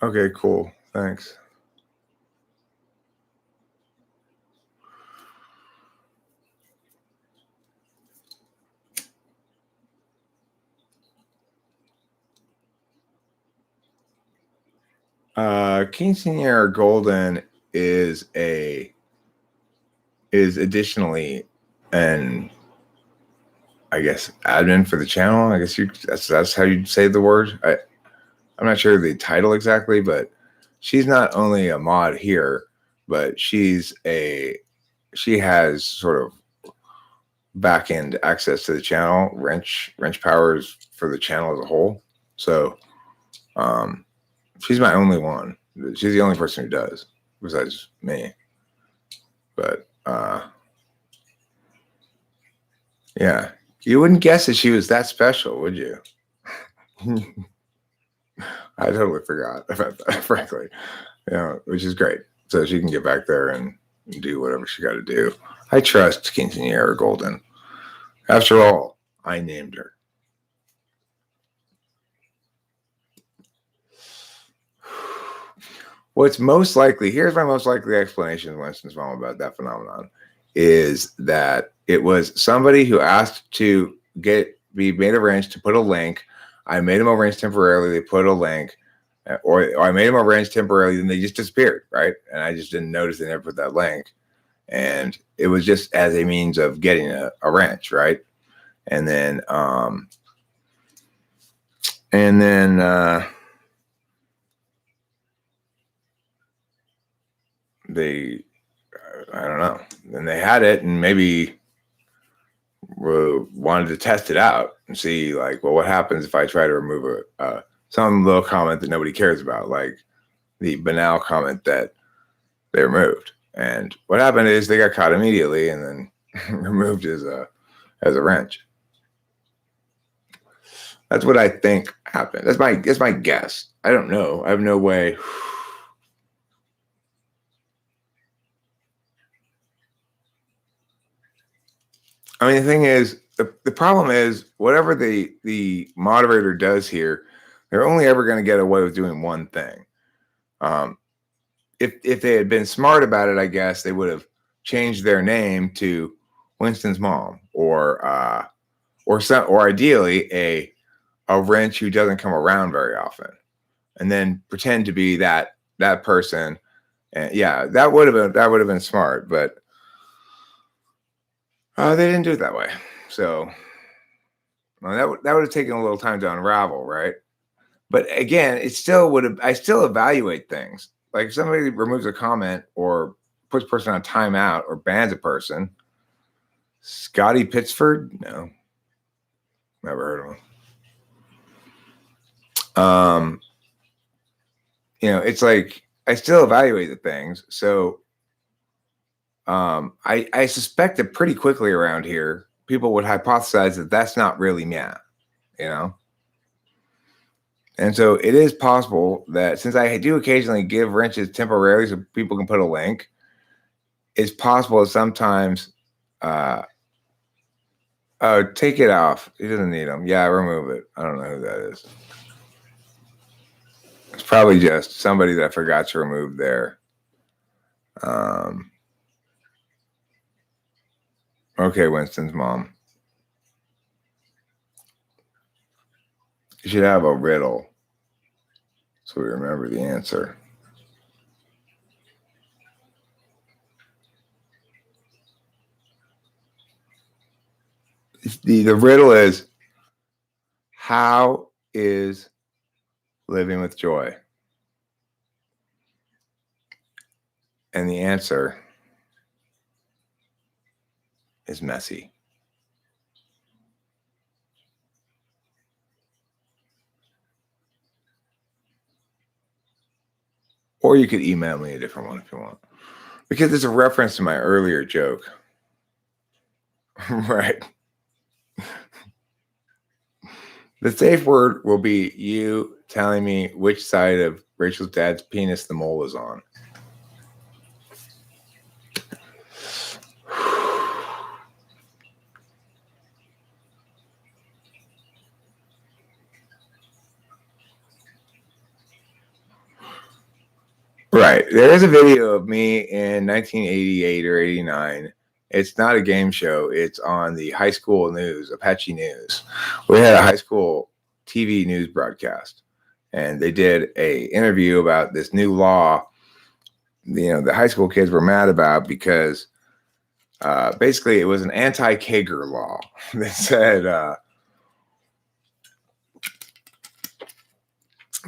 Speaker 1: Okay, cool. Thanks. Quinceanera Golden is additionally an, I guess, admin for the channel. I guess that's how you say the word. I'm not sure the title exactly, but she's not only a mod here, but she has sort of back end access to the channel, wrench powers for the channel as a whole. So she's my only one. She's the only person who does besides me. But yeah, you wouldn't guess that she was that special, would you? I totally forgot about that, frankly. Which is great. So she can get back there and do whatever she got to do. I trust Quinceanera Golden. After all, I named her. What's most likely, here's my most likely explanation, Winston's mom, about that phenomenon, is that it was somebody who asked to be made a wrench to put a link. I made them a wrench temporarily. They put a link, or I made them a wrench temporarily, and they just disappeared, right? And I just didn't notice they never put that link. And it was just as a means of getting a wrench, right? And then, they, I don't know. Then they had it and maybe wanted to test it out and see, like, well, what happens if I try to remove some little comment that nobody cares about, like the banal comment that they removed. And what happened is they got caught immediately and then removed as a wrench. That's what I think happened. That's my guess. I don't know. I have no way. I mean, the thing is, the problem is, whatever the moderator does here, they're only ever going to get away with doing one thing. If they had been smart about it, I guess they would have changed their name to Winston's mom, or ideally a wrench who doesn't come around very often, and then pretend to be that person. And yeah, that would have been smart, but they didn't do it that way. So that would have taken a little time to unravel, right? But again, I still evaluate things. Like if somebody removes a comment or puts a person on timeout or bans a person, Scotty Pittsford, no, never heard of him. It's like I still evaluate the things. So I suspect that pretty quickly around here, people would hypothesize that that's not really me, And so it is possible that, since I do occasionally give wrenches temporarily so people can put a link, it's possible that sometimes, take it off. He doesn't need them. Yeah, remove it. I don't know who that is. It's probably just somebody that I forgot to remove there. Okay, Winston's mom. You should have a riddle so we remember the answer. The riddle is, how is living with joy? And the answer is messy. Or you could email me a different one if you want, because it's a reference to my earlier joke. Right. The safe word will be you telling me which side of Rachel's dad's penis the mole is on. Right. There is a video of me in 1988 or 89. It's not a game show. It's on the high school news, Apache News. We had a high school TV news broadcast. and they did a interview about this new law. The high school kids were mad about because basically it was an anti-Kager law that said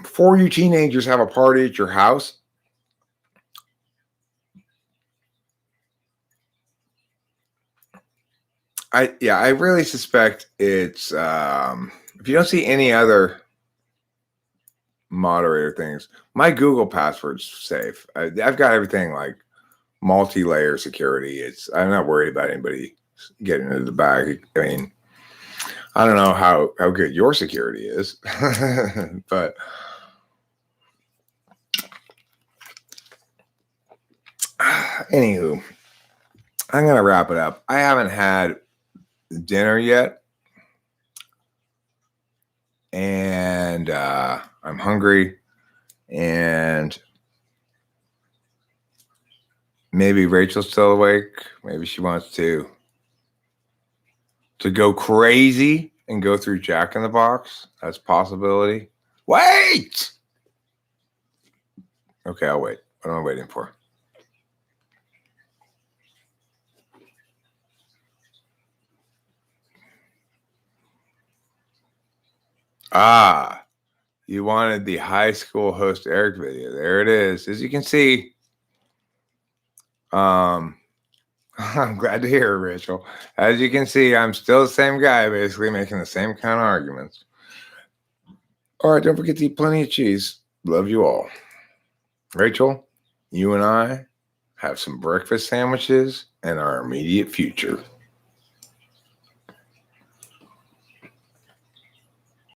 Speaker 1: before you teenagers have a party at your house, I really suspect it's if you don't see any other moderator things, my Google password's safe. I've got everything like multi-layer security. I'm not worried about anybody getting into the bag. I mean, I don't know how good your security is, but anywho, I'm gonna wrap it up. I haven't had dinner yet, and I'm hungry, and maybe Rachel's still awake. Maybe she wants to go crazy and go through Jack in the Box. That's a possibility. Wait! Okay, I'll wait. What am I waiting for? Ah, you wanted the high school host Eric video. There it is. As you can see, I'm glad to hear it, Rachel. As you can see, I'm still the same guy, basically making the same kind of arguments. All right, don't forget to eat plenty of cheese. Love you all. Rachel, you and I have some breakfast sandwiches and our immediate future.